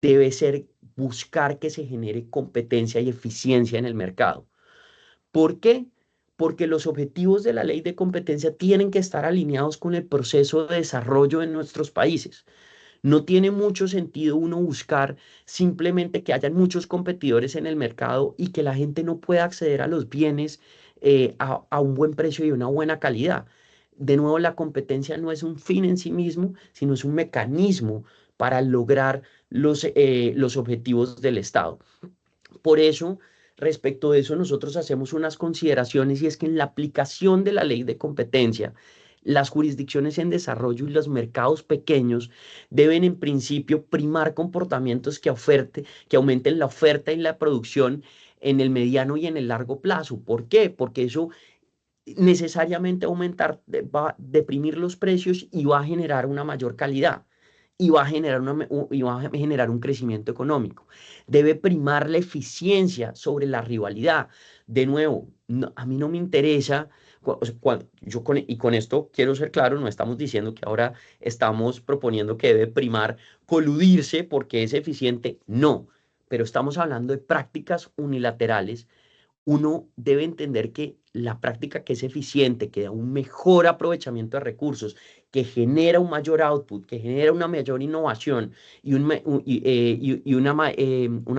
debe ser buscar que se genere competencia y eficiencia en el mercado. ¿Por qué? Porque los objetivos de la ley de competencia tienen que estar alineados con el proceso de desarrollo en nuestros países. No tiene mucho sentido uno buscar simplemente que hayan muchos competidores en el mercado y que la gente no pueda acceder a los bienes a un buen precio y una buena calidad. De nuevo, la competencia no es un fin en sí mismo, sino es un mecanismo para lograr los objetivos del Estado. Por eso, respecto de eso, nosotros hacemos unas consideraciones y es que en la aplicación de la ley de competencia, las jurisdicciones en desarrollo y los mercados pequeños deben en principio primar comportamientos que aumenten la oferta y la producción en el mediano y en el largo plazo. ¿Por qué? Porque eso necesariamente va a deprimir los precios y va a generar una mayor calidad y va a generar, y va a generar un crecimiento económico. Debe primar la eficiencia sobre la rivalidad. De nuevo, a mí no me interesa, y con esto quiero ser claro, no estamos diciendo que ahora estamos proponiendo que debe primar coludirse porque es eficiente, no, pero estamos hablando de prácticas unilaterales. Uno debe entender que la práctica que es eficiente, que da un mejor aprovechamiento de recursos, que genera un mayor output, que genera una mayor innovación y, una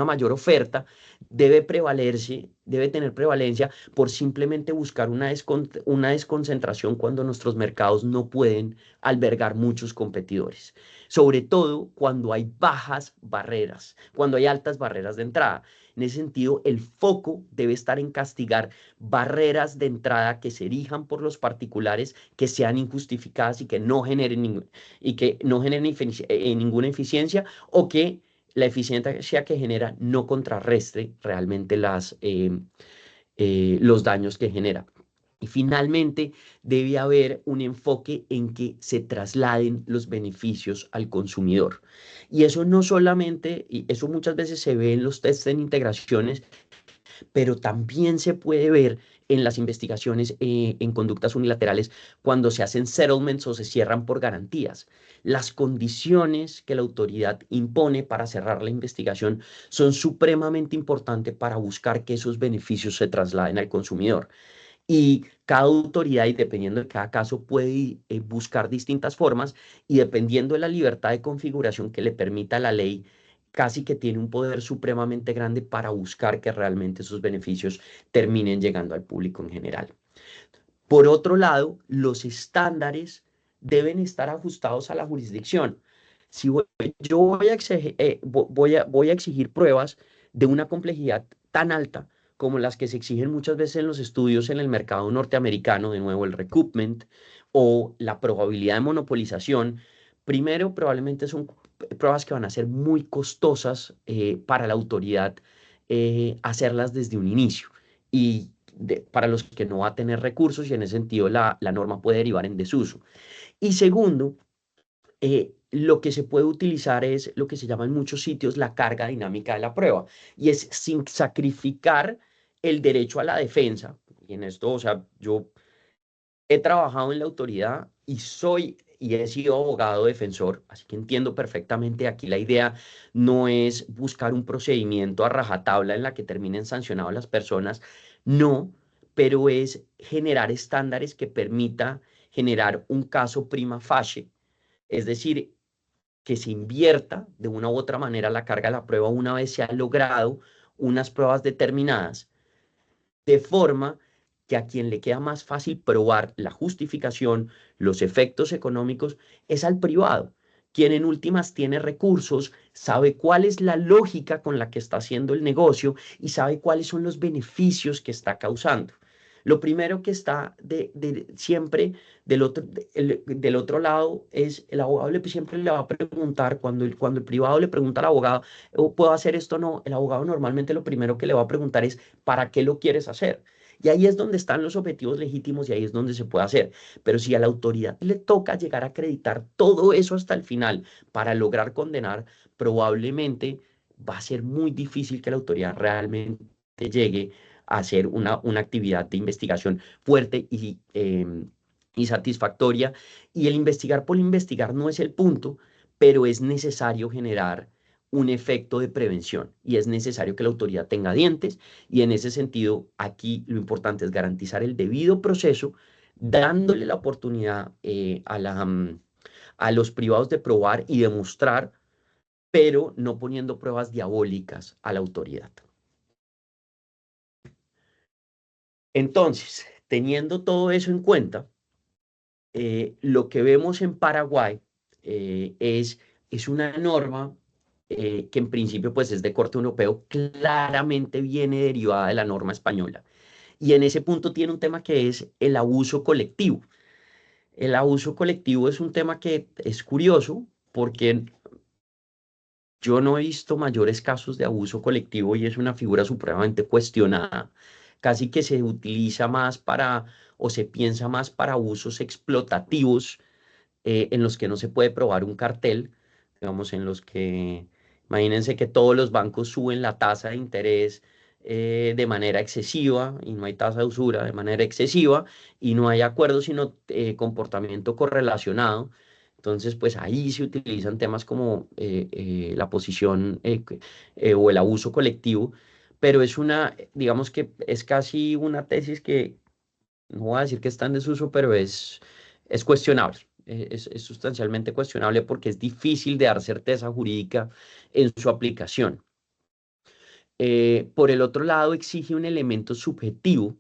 mayor oferta, debe tener prevalencia por simplemente buscar una desconcentración cuando nuestros mercados no pueden albergar muchos competidores. Sobre todo cuando hay bajas barreras, cuando hay altas barreras de entrada. En ese sentido, el foco debe estar en castigar barreras de entrada que se erijan por los particulares, que sean injustificadas y que no generen, ninguna eficiencia o que la eficiencia que genera no contrarrestre realmente los daños que genera. Y finalmente, debe haber un enfoque en que se trasladen los beneficios al consumidor. Y eso no solamente, y eso muchas veces se ve en los tests en integraciones, pero también se puede ver en las investigaciones en conductas unilaterales cuando se hacen settlements o se cierran por garantías. Las condiciones que la autoridad impone para cerrar la investigación son supremamente importantes para buscar que esos beneficios se trasladen al consumidor. Y cada autoridad, y dependiendo de cada caso, puede buscar distintas formas y dependiendo de la libertad de configuración que le permita la ley, casi que tiene un poder supremamente grande para buscar que realmente esos beneficios terminen llegando al público en general. Por otro lado, los estándares deben estar ajustados a la jurisdicción. Si yo voy a exigir pruebas de una complejidad tan alta como las que se exigen muchas veces en los estudios en el mercado norteamericano, de nuevo el recoupment o la probabilidad de monopolización, primero probablemente son pruebas que van a ser muy costosas para la autoridad hacerlas desde un inicio y para los que no va a tener recursos y en ese sentido la norma puede derivar en desuso. Y segundo, lo que se puede utilizar es lo que se llama en muchos sitios la carga dinámica de la prueba y es sin sacrificar el derecho a la defensa. Y en esto, o sea, yo he trabajado en la autoridad y he sido abogado defensor, así que entiendo perfectamente aquí la idea no es buscar un procedimiento a rajatabla en la que terminen sancionadas las personas, no, pero es generar estándares que permita generar un caso prima facie, es decir, que se invierta de una u otra manera la carga de la prueba una vez se han logrado unas pruebas determinadas, de forma que a quien le queda más fácil probar la justificación, los efectos económicos, es al privado, quien en últimas tiene recursos, sabe cuál es la lógica con la que está haciendo el negocio y sabe cuáles son los beneficios que está causando. Lo primero que está siempre del otro lado es el abogado siempre le va a preguntar, cuando el privado le pregunta al abogado, ¿puedo hacer esto o no? El abogado normalmente lo primero que le va a preguntar es, ¿para qué lo quieres hacer? Y ahí es donde están los objetivos legítimos y ahí es donde se puede hacer. Pero si a la autoridad le toca llegar a acreditar todo eso hasta el final para lograr condenar, probablemente va a ser muy difícil que la autoridad realmente llegue a hacer una actividad de investigación fuerte y satisfactoria. Y el investigar por investigar no es el punto, pero es necesario generar un efecto de prevención y es necesario que la autoridad tenga dientes y en ese sentido aquí lo importante es garantizar el debido proceso, dándole la oportunidad a los privados de probar y demostrar, pero no poniendo pruebas diabólicas a la autoridad. Entonces, teniendo todo eso en cuenta, lo que vemos en Paraguay es una norma que en principio pues es de corte europeo, claramente viene derivada de la norma española. Y en ese punto tiene un tema que es el abuso colectivo. El abuso colectivo es un tema que es curioso porque yo no he visto mayores casos de abuso colectivo y es una figura supremamente cuestionada. Casi que se utiliza más para o se piensa más para abusos explotativos en los que no se puede probar un cartel, digamos, en los que, imagínense que todos los bancos suben la tasa de interés de manera excesiva y no hay tasa de usura de manera excesiva y no hay acuerdo, sino comportamiento correlacionado. Entonces, pues ahí se utilizan temas como la posición o el abuso colectivo, pero es una, digamos que es casi una tesis que, no voy a decir que está en desuso, pero es cuestionable. Es sustancialmente cuestionable porque es difícil de dar certeza jurídica en su aplicación. Por el otro lado, exige un elemento subjetivo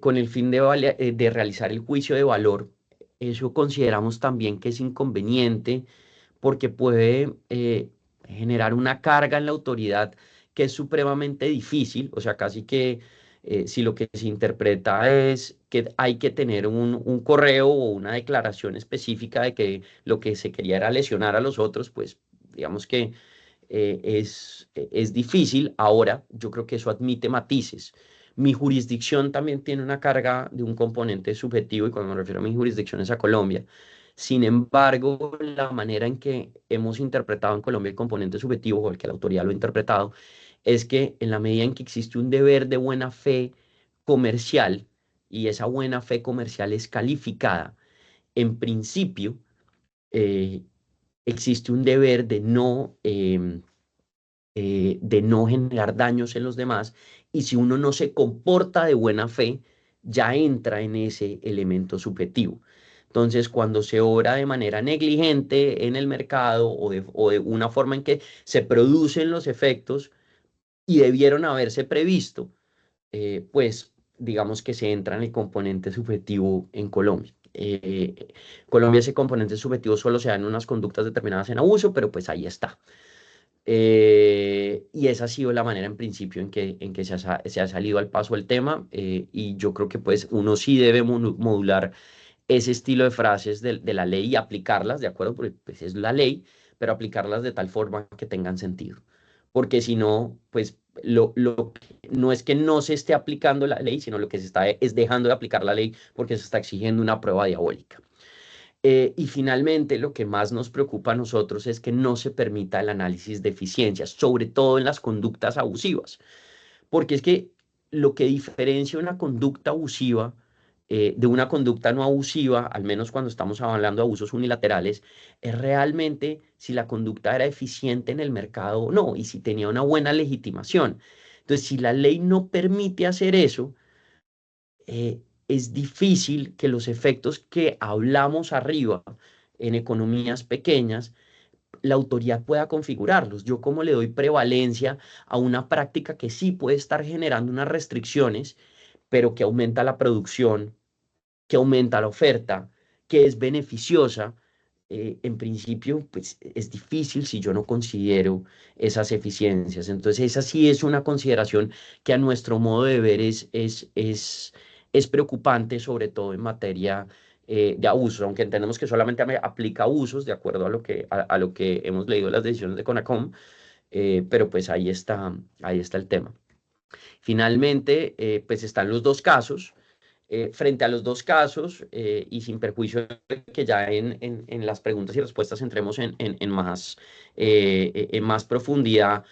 con el fin de realizar el juicio de valor. Eso consideramos también que es inconveniente porque puede generar una carga en la autoridad que es supremamente difícil, o sea, casi que si lo que se interpreta es que hay que tener un correo o una declaración específica de que lo que se quería era lesionar a los otros, pues digamos que es difícil. Ahora, yo creo que eso admite matices. Mi jurisdicción también tiene una carga de un componente subjetivo y cuando me refiero a mi jurisdicción es a Colombia. Sin embargo, la manera en que hemos interpretado en Colombia el componente subjetivo o el que la autoridad lo ha interpretado es que en la medida en que existe un deber de buena fe comercial y esa buena fe comercial es calificada, en principio eh, existe un deber de no generar daños en los demás y si uno no se comporta de buena fe, ya entra en ese elemento subjetivo. Entonces, cuando se obra de manera negligente en el mercado o de una forma en que se producen los efectos y debieron haberse previsto, pues digamos que se entra en el componente subjetivo en Colombia. Colombia ese componente subjetivo solo se da en unas conductas determinadas en abuso, pero pues ahí está. Y esa ha sido la manera en principio en que se ha salido al paso el tema y yo creo que pues uno sí debe modular ese estilo de frases de la ley y aplicarlas, ¿de acuerdo? Porque pues, es la ley, pero aplicarlas de tal forma que tengan sentido. Porque si no, pues no es que no se esté aplicando la ley, sino lo que se está es dejando de aplicar la ley porque se está exigiendo una prueba diabólica. Y finalmente, lo que más nos preocupa a nosotros es que no se permita el análisis de eficiencia, sobre todo en las conductas abusivas, porque es que lo que diferencia una conducta abusiva de una conducta no abusiva, al menos cuando estamos hablando de abusos unilaterales, es realmente si la conducta era eficiente en el mercado o no, y si tenía una buena legitimación. Entonces, si la ley no permite hacer eso, es difícil que los efectos que hablamos arriba en economías pequeñas, la autoridad pueda configurarlos. Yo como le doy prevalencia a una práctica que sí puede estar generando unas restricciones, pero que aumenta la producción, que aumenta la oferta, que es beneficiosa, en principio, pues es difícil si yo no considero esas eficiencias. Entonces, esa sí es una consideración que a nuestro modo de ver es preocupante, sobre todo en materia de abusos, aunque entendemos que solamente aplica abusos de acuerdo a lo que hemos leído en las decisiones de CONACOM, pero pues ahí está el tema. Finalmente, pues están los dos casos. Frente a los dos casos y sin perjuicio de que ya en las preguntas y respuestas entremos en más profundidad,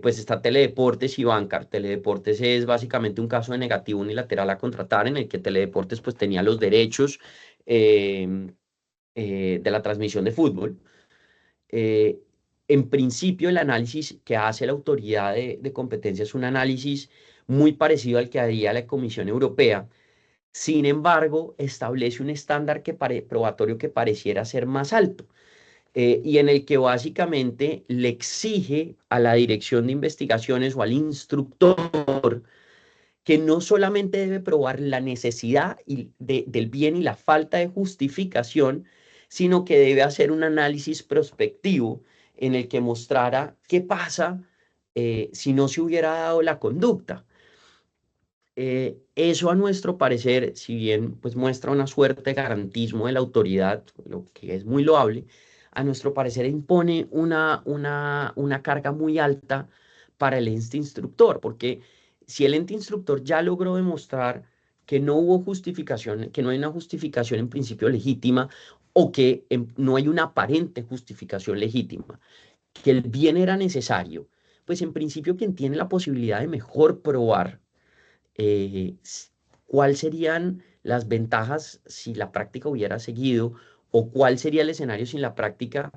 pues está Teledeportes y Bancar. Teledeportes es básicamente un caso de negativo unilateral a contratar en el que Teledeportes pues tenía los derechos de la transmisión de fútbol. Eh, en principio, el análisis que hace la autoridad de competencia es un análisis muy parecido al que haría la Comisión Europea. Sin embargo, establece un estándar probatorio que pareciera ser más alto, y en el que básicamente le exige a la dirección de investigaciones o al instructor que no solamente debe probar la necesidad del bien y la falta de justificación, sino que debe hacer un análisis prospectivo en el que mostrara qué pasa si no se hubiera dado la conducta. Eso a nuestro parecer, si bien pues muestra una suerte de garantismo de la autoridad, lo que es muy loable, a nuestro parecer impone una carga muy alta para el ente instructor, porque si el ente instructor ya logró demostrar que no hubo justificación, que no hay una justificación en principio legítima, o que no hay una aparente justificación legítima, que el bien era necesario, pues en principio quien tiene la posibilidad de mejor probar eh, s- cuáles serían las ventajas si la práctica hubiera seguido, o cuál sería el escenario si la práctica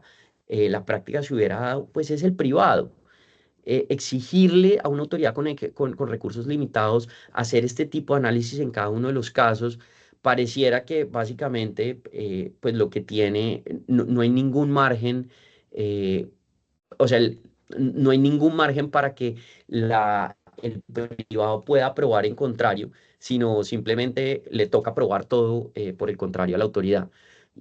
se hubiera dado, pues es el privado. Exigirle a una autoridad con recursos limitados hacer este tipo de análisis en cada uno de los casos, pareciera que básicamente pues lo que tiene, no hay ningún margen, eh, o sea, no hay ningún margen para que el privado pueda probar en contrario, sino simplemente le toca probar todo por el contrario a la autoridad.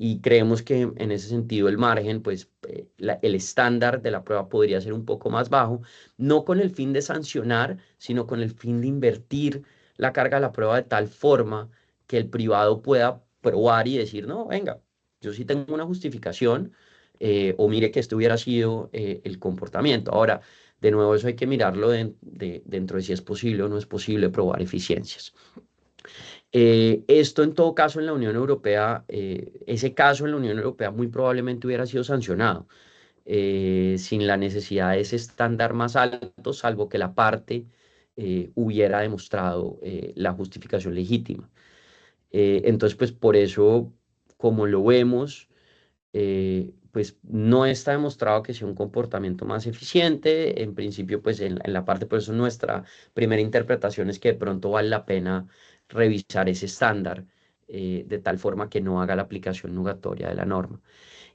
Y creemos que en ese sentido el margen, pues el estándar de la prueba podría ser un poco más bajo, no con el fin de sancionar, sino con el fin de invertir la carga de la prueba de tal forma que el privado pueda probar y decir, no, venga, yo sí tengo una justificación, o mire que este hubiera sido el comportamiento. Ahora, de nuevo, eso hay que mirarlo dentro de si es posible o no es posible probar eficiencias. Esto en todo caso en la Unión Europea, ese caso en la Unión Europea muy probablemente hubiera sido sancionado sin la necesidad de ese estándar más alto, salvo que la parte hubiera demostrado la justificación legítima. Entonces, pues por eso, como lo vemos, pues no está demostrado que sea un comportamiento más eficiente. En principio, pues en la parte, por eso nuestra primera interpretación es que de pronto vale la pena revisar ese estándar de tal forma que no haga la aplicación nugatoria de la norma.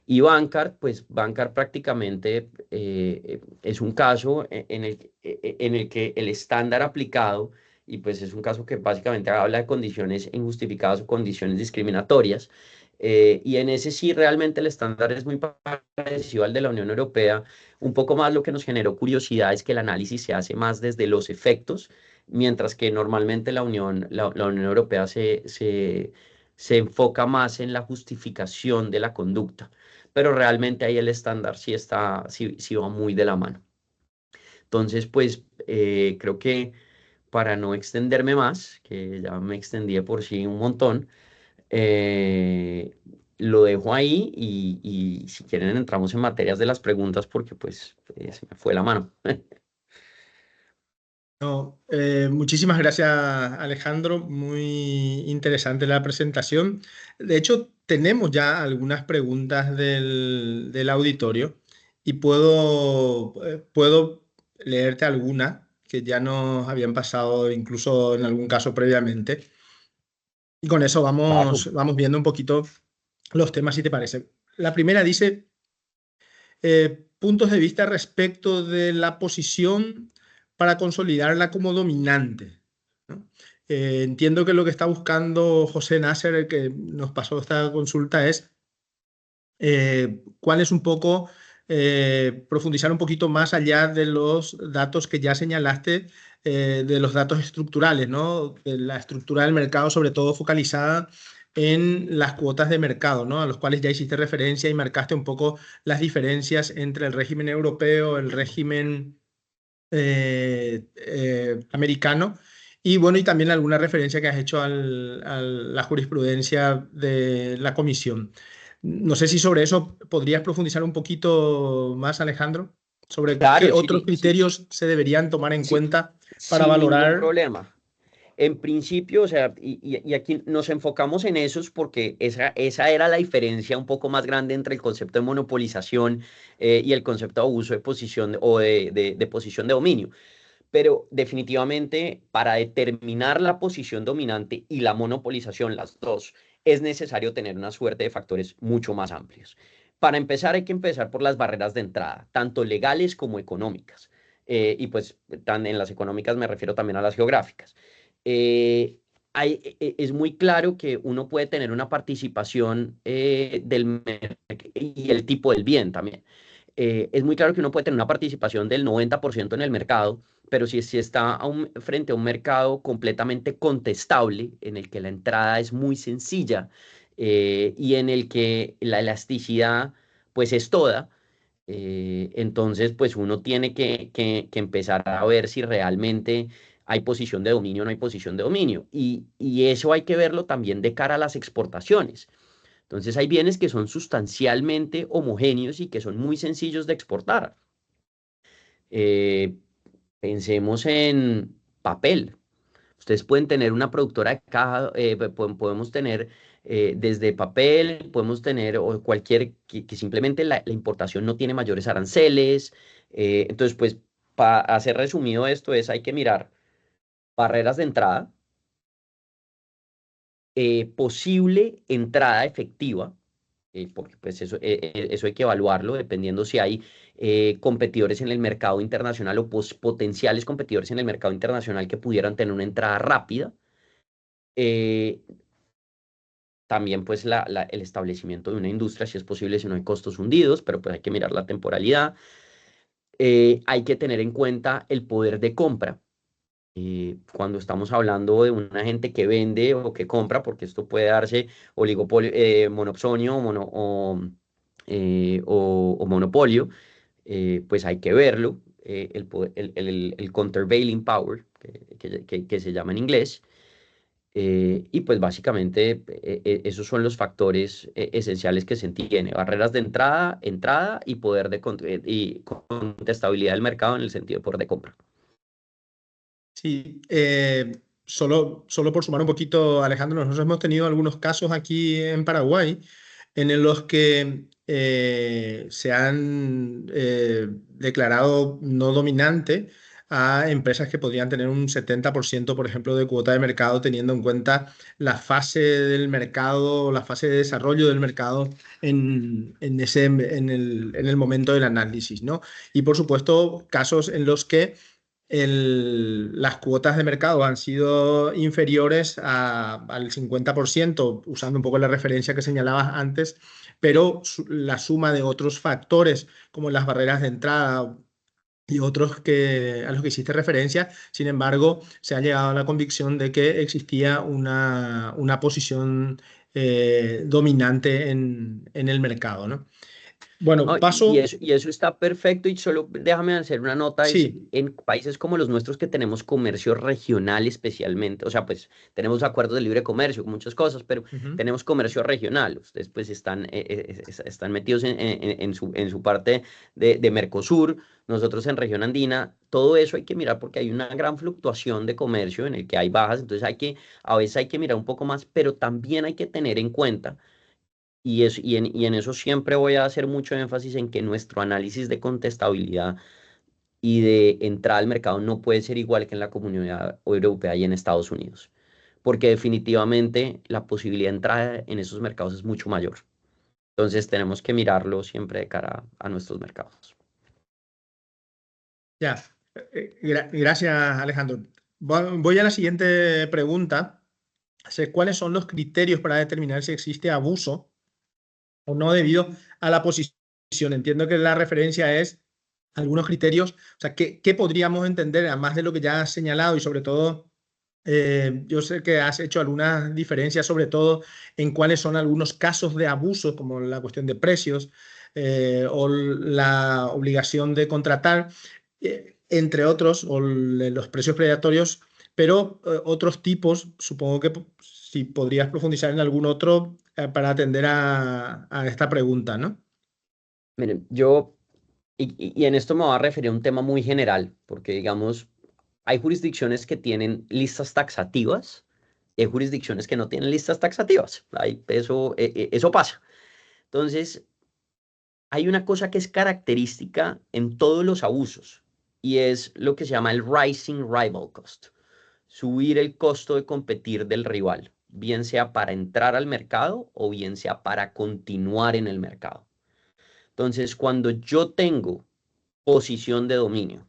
Y Bancar, pues Bancar prácticamente es un caso en el que el estándar aplicado, y pues es un caso que básicamente habla de condiciones injustificadas o condiciones discriminatorias, y en ese sí realmente el estándar es muy parecido al de la Unión Europea. Un poco más lo que nos generó curiosidad es que el análisis se hace más desde los efectos, mientras que normalmente la Unión Europea se enfoca más en la justificación de la conducta, pero realmente ahí el estándar sí va muy de la mano. Entonces, pues creo que para no extenderme más, que ya me extendí de por sí un montón, eh, lo dejo ahí y si quieren entramos en materias de las preguntas porque pues se me fue la mano. No, muchísimas gracias, Alejandro. Muy interesante la presentación. De hecho, tenemos ya algunas preguntas del auditorio y puedo leerte algunas que ya nos habían pasado incluso en algún caso previamente. Y con eso Claro. vamos viendo un poquito los temas, si te parece. La primera dice, puntos de vista respecto de la posición para consolidarla como dominante, ¿no? Entiendo que lo que está buscando José Nasser, el que nos pasó esta consulta, es cuál es un poco, profundizar un poquito más allá de los datos que ya señalaste, de los datos estructurales, ¿no? De la estructura del mercado, sobre todo focalizada en las cuotas de mercado, ¿no? A los cuales ya hiciste referencia y marcaste un poco las diferencias entre el régimen europeo, el régimen americano, y bueno, y también alguna referencia que has hecho a la jurisprudencia de la comisión. No sé si sobre eso podrías profundizar un poquito más, Alejandro, sobre qué Claro, otros sí, criterios se deberían tomar en sí, cuenta para sin ningún valorar. problema. En principio, o sea, y aquí nos enfocamos en esos porque esa era la diferencia un poco más grande entre el concepto de monopolización y el concepto de abuso de posición o de posición de dominio. Pero definitivamente para determinar la posición dominante y la monopolización, las dos, es necesario tener una suerte de factores mucho más amplios. Para empezar, hay que empezar por las barreras de entrada, tanto legales como económicas. Y pues en las económicas me refiero también a las geográficas. Es muy claro que uno puede tener una participación y el tipo del bien también. Es muy claro que uno puede tener una participación del 90% en el mercado, pero si está frente a un mercado completamente contestable, en el que la entrada es muy sencilla y en el que la elasticidad pues es toda, entonces pues uno tiene que empezar a ver si realmente hay posición de dominio o no hay posición de dominio. Y eso hay que verlo también de cara a las exportaciones. Entonces hay bienes que son sustancialmente homogéneos y que son muy sencillos de exportar. Eh, Pensemos en papel. Ustedes pueden tener una productora de caja, podemos tener desde papel, podemos tener o cualquier, que simplemente la importación no tiene mayores aranceles. Entonces, pues, para hacer resumido esto hay que mirar barreras de entrada, posible entrada efectiva, porque pues eso hay que evaluarlo dependiendo si hay competidores en el mercado internacional o potenciales competidores en el mercado internacional que pudieran tener una entrada rápida. Eh, También pues el establecimiento de una industria, si es posible, si no hay costos hundidos, pero pues hay que mirar la temporalidad. Hay que tener en cuenta el poder de compra. Cuando estamos hablando de una gente que vende o que compra, porque esto puede darse oligopolio, monopsonio o monopolio, pues hay que verlo, el countervailing power, que se llama en inglés. Y pues básicamente esos son los factores esenciales que se tiene, barreras de entrada y poder y contestabilidad del mercado en el sentido de poder de compra. Sí, solo por sumar un poquito, Alejandro, nosotros hemos tenido algunos casos aquí en Paraguay en los que se han declarado no dominante a empresas que podrían tener un 70%, por ejemplo, de cuota de mercado, teniendo en cuenta la fase del mercado, la fase de desarrollo del mercado en el momento del análisis, ¿no? Y por supuesto, casos en los que las cuotas de mercado han sido inferiores al 50%, usando un poco la referencia que señalabas antes, pero la suma de otros factores, como las barreras de entrada y otros a los que hiciste referencia, sin embargo, se ha llegado a la convicción de que existía una posición dominante en el mercado, ¿no? Bueno, No, paso. y eso está perfecto y solo déjame hacer una nota, es Sí. en países como los nuestros que tenemos comercio regional especialmente, o sea, pues tenemos acuerdos de libre comercio con muchas cosas, pero Ujú. tenemos comercio regional, ustedes pues están metidos en su parte de Mercosur, nosotros en región andina, todo eso hay que mirar porque hay una gran fluctuación de comercio en el que hay bajas, entonces a veces hay que mirar un poco más, pero también hay que tener en cuenta y en eso siempre voy a hacer mucho énfasis en que nuestro análisis de contestabilidad y de entrada al mercado no puede ser igual que en la Comunidad Europea y en Estados Unidos, porque definitivamente la posibilidad de entrada en esos mercados es mucho mayor. Entonces tenemos que mirarlo siempre de cara a nuestros mercados. Ya, gracias Alejandro. Voy a la siguiente pregunta. ¿Cuáles son los criterios para determinar si existe abuso o no debido a la posición? Entiendo que la referencia es algunos criterios, o sea, ¿qué podríamos entender, además de lo que ya has señalado y sobre todo, yo sé que has hecho algunas diferencias, sobre todo en cuáles son algunos casos de abuso, como la cuestión de precios o la obligación de contratar, entre otros, o los precios predatorios, pero otros tipos, supongo que si podrías profundizar en algún otro para atender a esta pregunta, ¿no? Miren, y en esto me voy a referir a un tema muy general, porque digamos, hay jurisdicciones que tienen listas taxativas y hay jurisdicciones que no tienen listas taxativas. Eso pasa. Entonces, hay una cosa que es característica en todos los abusos y es lo que se llama el rising rival cost, subir el costo de competir del rival, bien sea para entrar al mercado o bien sea para continuar en el mercado. Entonces, cuando yo tengo posición de dominio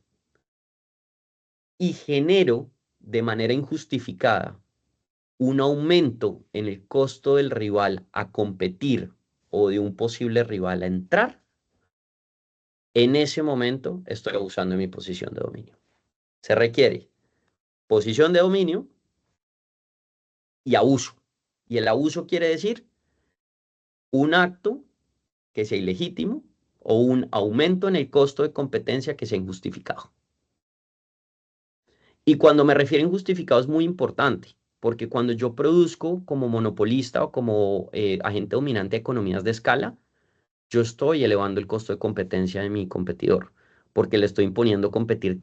y genero de manera injustificada un aumento en el costo del rival a competir o de un posible rival a entrar, en ese momento estoy abusando de mi posición de dominio. Se requiere posición de dominio y abuso. Y el abuso quiere decir un acto que sea ilegítimo o un aumento en el costo de competencia que sea injustificado. Y cuando me refiero a injustificado es muy importante, porque cuando yo produzco como monopolista o como agente dominante de economías de escala, yo estoy elevando el costo de competencia de mi competidor, porque le estoy imponiendo competir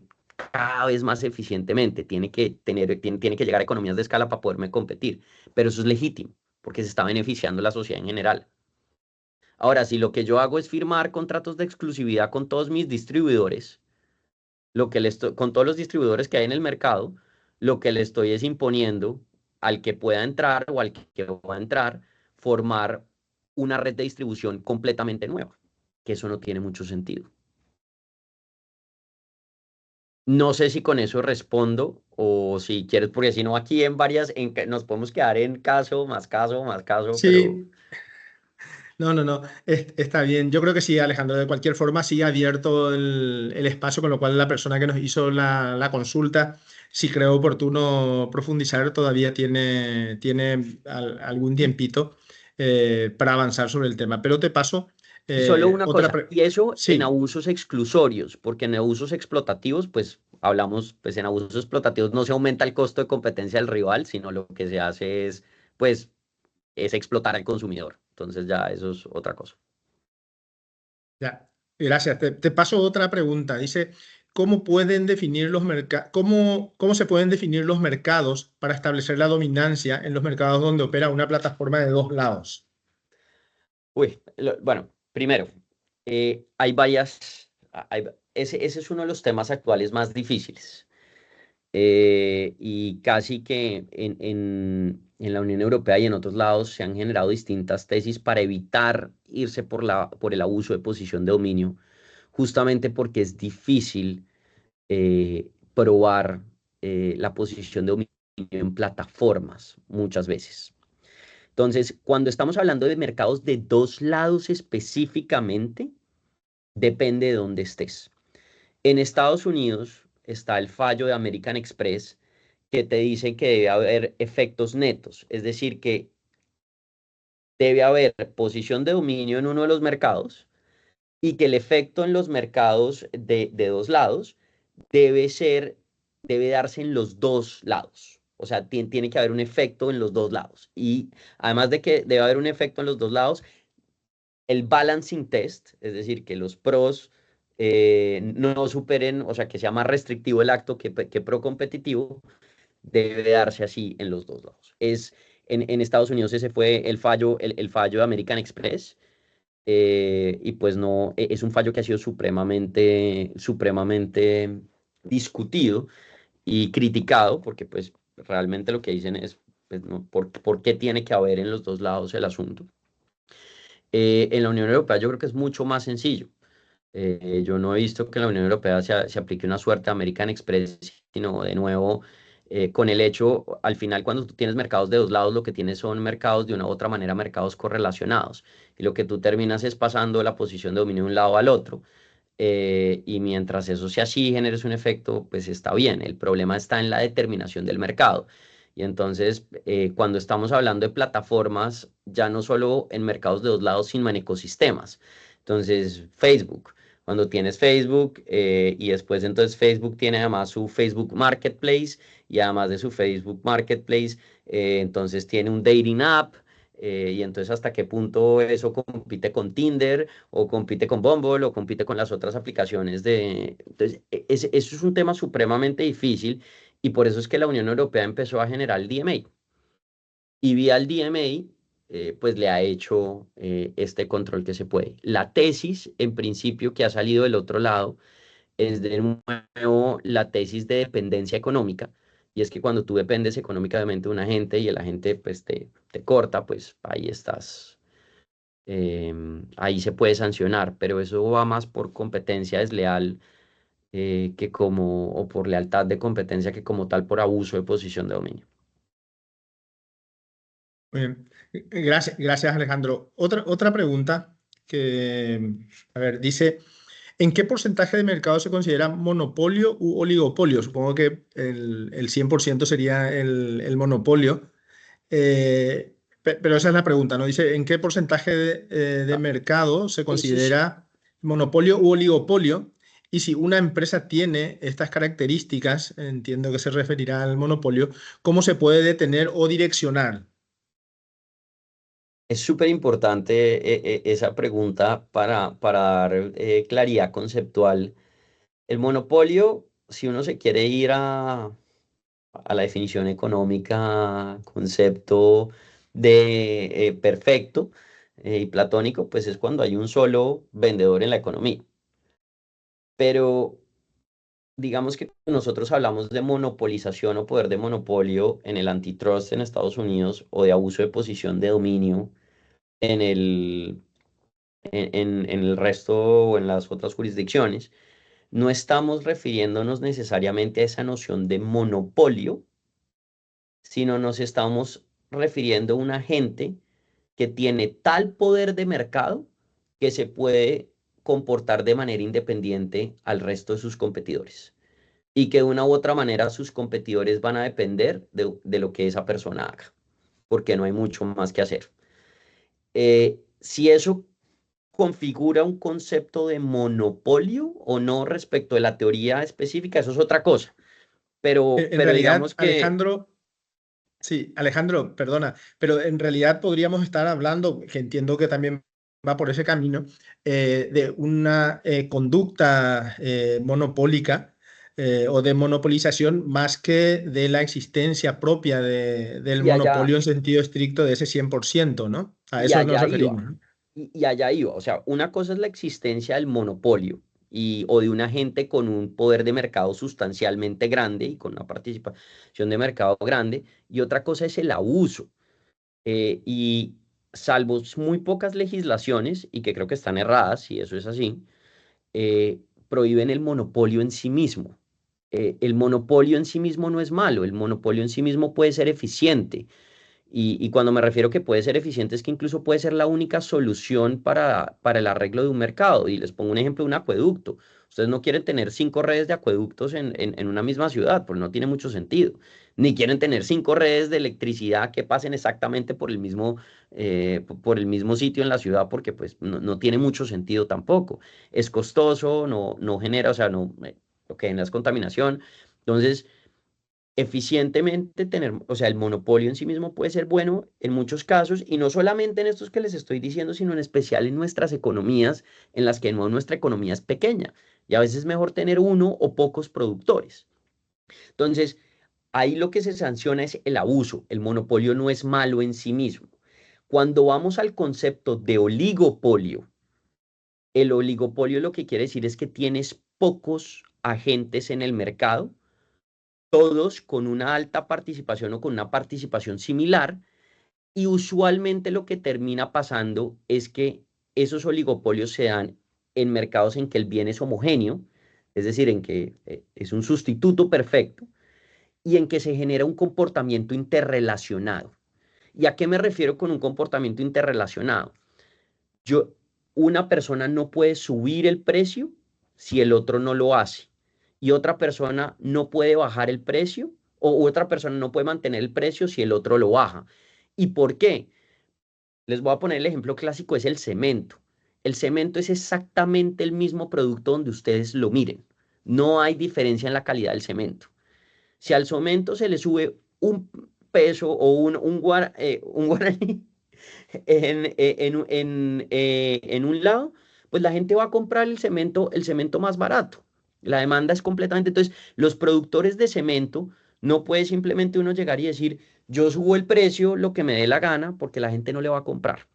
cada vez más eficientemente. Tiene que llegar a economías de escala para poderme competir, pero eso es legítimo, porque se está beneficiando la sociedad en general. Ahora, si lo que yo hago es firmar contratos de exclusividad con todos mis distribuidores, con todos los distribuidores que hay en el mercado, lo que le estoy es imponiendo al que pueda entrar o al que va a entrar, formar una red de distribución completamente nueva, que eso no tiene mucho sentido. No sé si con eso respondo o si quieres, porque si no, aquí nos podemos quedar en caso, más caso, más caso, pero Sí, no, está bien. Yo creo que sí, Alejandro, de cualquier forma sigue abierto el espacio, con lo cual la persona que nos hizo la consulta, si creo oportuno profundizar, todavía tiene algún tiempito para avanzar sobre el tema. Pero te paso y solo una otra... cosa, y eso en Sí, abusos exclusorios, porque en abusos explotativos, pues hablamos, pues en abusos explotativos no se aumenta el costo de competencia del rival, sino lo que se hace es, pues, es explotar al consumidor. Entonces ya eso es otra cosa. ya. Gracias. Te paso otra pregunta. Dice, ¿cómo pueden definir cómo se pueden definir los mercados para establecer la dominancia en los mercados donde opera una plataforma de dos lados? Bueno, primero, hay varias, ese es uno de los temas actuales más difíciles. Y casi que en la Unión Europea y en otros lados se han generado distintas tesis para evitar irse por el abuso de posición de dominio, justamente porque es difícil probar la posición de dominio en plataformas muchas veces. Entonces, cuando estamos hablando de mercados de dos lados específicamente, depende de dónde estés. En Estados Unidos está el fallo de American Express que te dice que debe haber efectos netos, es decir, que debe haber posición de dominio en uno de los mercados y que el efecto en los mercados de dos lados debe ser, debe darse en los dos lados. O sea, tiene que haber un efecto en los dos lados. Y además de que debe haber un efecto en los dos lados, el balancing test, es decir, que los pros no superen, o sea, que sea más restrictivo el acto que pro competitivo, debe darse así en los dos lados. En Estados Unidos ese fue el fallo de American Express, y pues no, es un fallo que ha sido supremamente discutido y criticado, porque pues realmente lo que dicen es, pues, no, ¿por qué tiene que haber en los dos lados el asunto? En la Unión Europea yo creo que es mucho más sencillo. Yo no he visto que en la Unión Europea se aplique una suerte American Express, sino de nuevo, con el hecho, al final cuando tú tienes mercados de dos lados, lo que tienes son mercados de una u otra manera, mercados correlacionados. Y lo que tú terminas es pasando la posición de dominio de un lado al otro. Y mientras eso sea así, generes un efecto, pues está bien. El problema está en la determinación del mercado. Y entonces, cuando estamos hablando de plataformas, ya no solo en mercados de dos lados, sino en ecosistemas. Entonces, Facebook, cuando tienes Facebook, y después entonces Facebook tiene además su Facebook Marketplace y además de su Facebook Marketplace, entonces tiene un dating app, Y entonces hasta qué punto eso compite con Tinder o compite con Bumble o compite con las otras aplicaciones de... Entonces, eso es un tema supremamente difícil y por eso es que la Unión Europea empezó a generar el DMA. Y vía el DMA, pues le ha hecho este control que se puede. La tesis, en principio, que ha salido del otro lado, es de nuevo la tesis de dependencia económica. Y es que cuando tú dependes económicamente de un agente y el agente pues te corta, pues ahí estás, ahí se puede sancionar, pero eso va más por competencia desleal que como, o por lealtad de competencia que como tal por abuso de posición de dominio. Muy bien. Gracias Alejandro. Otra pregunta que, a ver, dice, ¿en qué porcentaje de mercado se considera monopolio u oligopolio? Supongo que el 100% sería el monopolio. Pero esa es la pregunta, ¿no? Dice, ¿en qué porcentaje de Ah, mercado se eso es, considera monopolio u oligopolio? Y si una empresa tiene estas características, entiendo que se referirá al monopolio, ¿cómo se puede detener o direccionar? es súper importante esa pregunta para dar claridad conceptual. El monopolio, si uno se quiere ir a la definición económica, concepto de perfecto y platónico, pues es cuando hay un solo vendedor en la economía. Pero digamos que nosotros hablamos de monopolización o poder de monopolio en el antitrust en Estados Unidos o de abuso de posición de dominio en en el resto o en las otras jurisdicciones. No estamos refiriéndonos necesariamente a esa noción de monopolio, sino nos estamos refiriendo a un agente que tiene tal poder de mercado que se puede comportar de manera independiente al resto de sus competidores y que de una u otra manera sus competidores van a depender de lo que esa persona haga, porque no hay mucho más que hacer. Si eso configura un concepto de monopolio o no respecto de la teoría específica, eso es otra cosa. En Pero realidad, digamos que Alejandro, sí, Alejandro, perdona, pero en realidad podríamos estar hablando, que entiendo que también va por ese camino, de una conducta monopólica o de monopolización más que de la existencia propia del y allá, monopolio en sentido estricto de ese 100%, ¿no? A y eso nos allá referimos, iba. ¿no? Y allá iba. O sea, una cosa es la existencia del monopolio o de un agente con un poder de mercado sustancialmente grande y con una participación de mercado grande, y otra cosa es el abuso. Y salvo muy pocas legislaciones, y que creo que están erradas, y eso es así, eh, prohíben el monopolio en sí mismo. El monopolio en sí mismo no es malo, el monopolio en sí mismo puede ser eficiente. Y cuando me refiero que puede ser eficiente es que incluso puede ser la única solución para el arreglo de un mercado. Y les pongo un ejemplo de un acueducto. Ustedes no quieren tener 5 redes de acueductos en una misma ciudad, porque no tiene mucho sentido. Ni quieren tener 5 redes de electricidad que pasen exactamente por el mismo sitio en la ciudad, porque pues no tiene mucho sentido tampoco. Es costoso, no genera, o sea, no, lo que genera es contaminación. Entonces eficientemente tener, o sea, el monopolio en sí mismo puede ser bueno en muchos casos y no solamente en estos que les estoy diciendo, sino en especial en nuestras economías en las que no nuestra economía es pequeña y a veces es mejor tener uno o pocos productores. Entonces, ahí lo que se sanciona es el abuso. El monopolio no es malo en sí mismo. Cuando vamos al concepto de oligopolio, el oligopolio lo que quiere decir es que tienes pocos agentes en el mercado, todos con una alta participación o con una participación similar, y usualmente lo que termina pasando es que esos oligopolios se dan en mercados en que el bien es homogéneo, es decir, en que es un sustituto perfecto y en que se genera un comportamiento interrelacionado. ¿Y a qué me refiero con un comportamiento interrelacionado? Yo, una persona no puede subir el precio si el otro no lo hace. Y otra persona no puede bajar el precio o otra persona no puede mantener el precio si el otro lo baja. ¿Y por qué? Les voy a poner el ejemplo clásico, es el cemento. El cemento es exactamente el mismo producto donde ustedes lo miren. No hay diferencia en la calidad del cemento. Si al cemento se le sube un peso o un guaraní, en un lado, pues la gente va a comprar el cemento más barato. La demanda es completamente. Entonces, los productores de cemento no puede simplemente uno llegar y decir, yo subo el precio lo que me dé la gana, porque la gente no le va a comprar.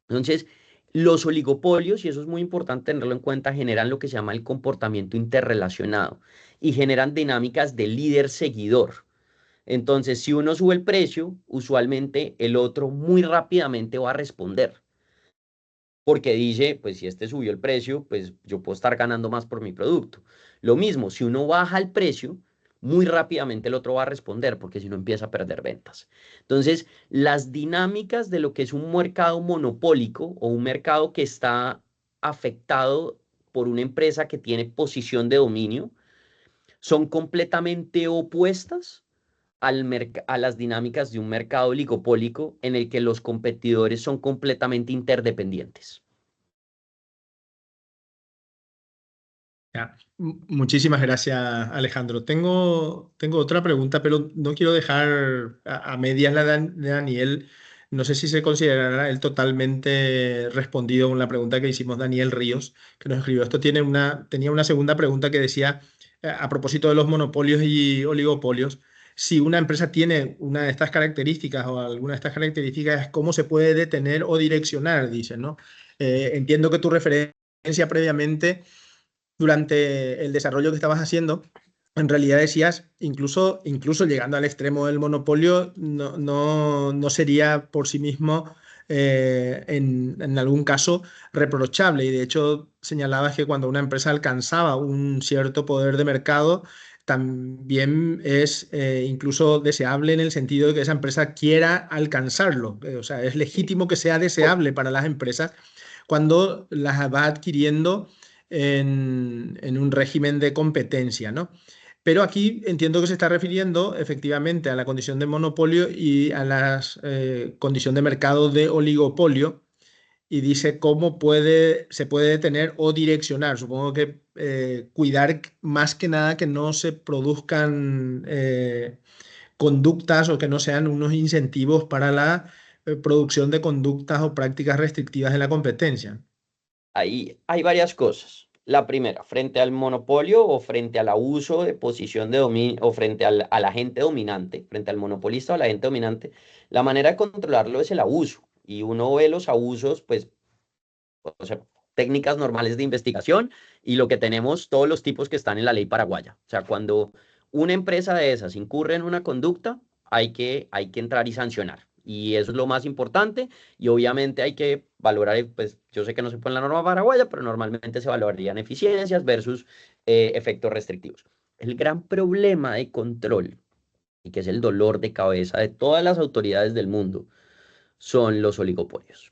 Entonces, los oligopolios, y eso es muy importante tenerlo en cuenta, generan lo que se llama el comportamiento interrelacionado y generan dinámicas de líder-seguidor. Entonces, si uno sube el precio, usualmente el otro muy rápidamente va a responder, porque dice, pues si este subió el precio, pues yo puedo estar ganando más por mi producto. Lo mismo, si uno baja el precio, muy rápidamente el otro va a responder, porque si no empieza a perder ventas. Entonces, las dinámicas de lo que es un mercado monopólico o un mercado que está afectado por una empresa que tiene posición de dominio son completamente opuestas a las dinámicas de un mercado oligopólico en el que los competidores son completamente interdependientes. Ya. Muchísimas gracias, Alejandro. Tengo otra pregunta, pero no quiero dejar a medias la de Daniel. No sé si se considerará él totalmente respondido con la pregunta que hicimos Daniel Ríos, que nos escribió. Esto tenía una segunda pregunta que decía, a propósito de los monopolios y oligopolios, si una empresa tiene una de estas características o alguna de estas características, ¿cómo se puede detener o direccionar? Dice, ¿no? Entiendo que tu referencia previamente durante el desarrollo que estabas haciendo, en realidad decías, incluso llegando al extremo del monopolio, no sería por sí mismo en algún caso reprochable. Y de hecho señalabas que cuando una empresa alcanzaba un cierto poder de mercado, también es incluso deseable en el sentido de que esa empresa quiera alcanzarlo. O sea, es legítimo que sea deseable para las empresas cuando las va adquiriendo en un régimen de competencia, ¿no? Pero aquí entiendo que se está refiriendo efectivamente a la condición de monopolio y a la condición de mercado de oligopolio, y dice cómo se puede detener o direccionar. Supongo que cuidar más que nada que no se produzcan conductas o que no sean unos incentivos para la producción de conductas o prácticas restrictivas en la competencia. Ahí hay varias cosas. La primera, frente al monopolio o frente al abuso de posición de dominio o frente al agente dominante, frente al monopolista o al agente dominante, la manera de controlarlo es el abuso. Y uno ve los abusos, pues, o sea, técnicas normales de investigación y lo que tenemos, todos los tipos que están en la ley paraguaya. O sea, cuando una empresa de esas incurre en una conducta, hay que entrar y sancionar. Y eso es lo más importante. Y obviamente hay que valorar, pues yo sé que no se pone en la norma paraguaya, pero normalmente se valorarían eficiencias versus efectos restrictivos. El gran problema de control, y que es el dolor de cabeza de todas las autoridades del mundo, son los oligopolios.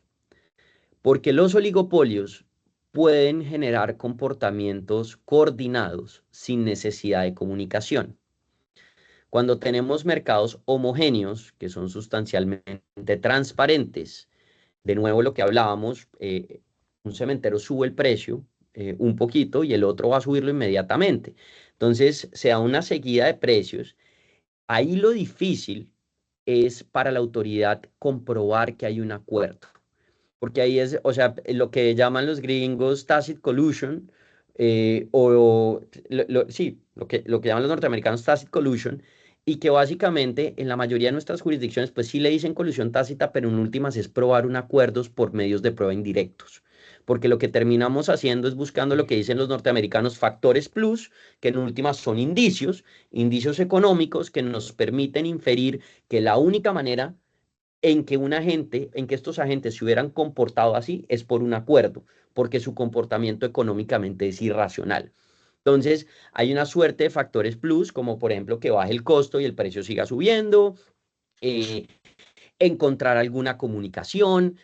Porque los oligopolios pueden generar comportamientos coordinados sin necesidad de comunicación. Cuando tenemos mercados homogéneos, que son sustancialmente transparentes, de nuevo lo que hablábamos, un cementero sube el precio un poquito y el otro va a subirlo inmediatamente. Entonces se da una seguida de precios. Ahí lo difícil es para la autoridad comprobar que hay un acuerdo, porque ahí es, o sea, lo que llaman los gringos tacit collusion, sí, lo que llaman los norteamericanos tacit collusion, y que básicamente en la mayoría de nuestras jurisdicciones, pues sí le dicen colusión tácita, pero en últimas es probar un acuerdo por medios de prueba indirectos. Porque lo que terminamos haciendo es buscando lo que dicen los norteamericanos factores plus, que en últimas son indicios, indicios económicos que nos permiten inferir que la única manera en que estos agentes se hubieran comportado así es por un acuerdo, porque su comportamiento económicamente es irracional. Entonces, hay una suerte de factores plus, como por ejemplo que baje el costo y el precio siga subiendo, eh, encontrar alguna comunicación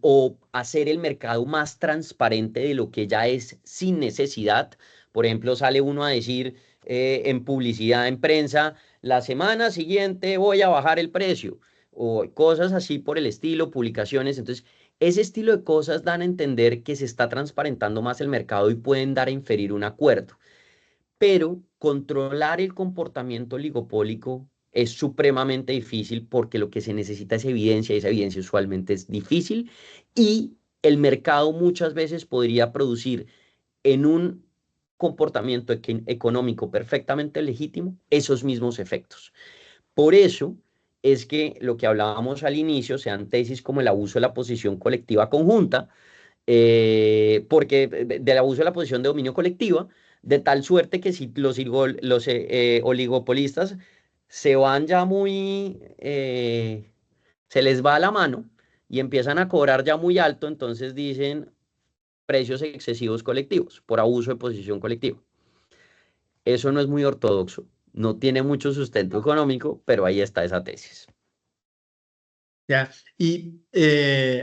o hacer el mercado más transparente de lo que ya es sin necesidad. Por ejemplo, sale uno a decir en publicidad, en prensa, la semana siguiente voy a bajar el precio o cosas así por el estilo, publicaciones. Entonces, ese estilo de cosas dan a entender que se está transparentando más el mercado y pueden dar a inferir un acuerdo. Pero controlar el comportamiento oligopólico es supremamente difícil porque lo que se necesita es evidencia y esa evidencia usualmente es difícil y el mercado muchas veces podría producir en un comportamiento económico perfectamente legítimo esos mismos efectos. Por eso es que lo que hablábamos al inicio sean tesis como el abuso de la posición colectiva conjunta, porque del abuso de la posición de dominio colectiva, de tal suerte que si los oligopolistas se van ya muy, se les va a la mano y empiezan a cobrar ya muy alto, entonces dicen precios excesivos colectivos por abuso de posición colectiva. Eso no es muy ortodoxo, no tiene mucho sustento económico, pero ahí está esa tesis. Ya. Y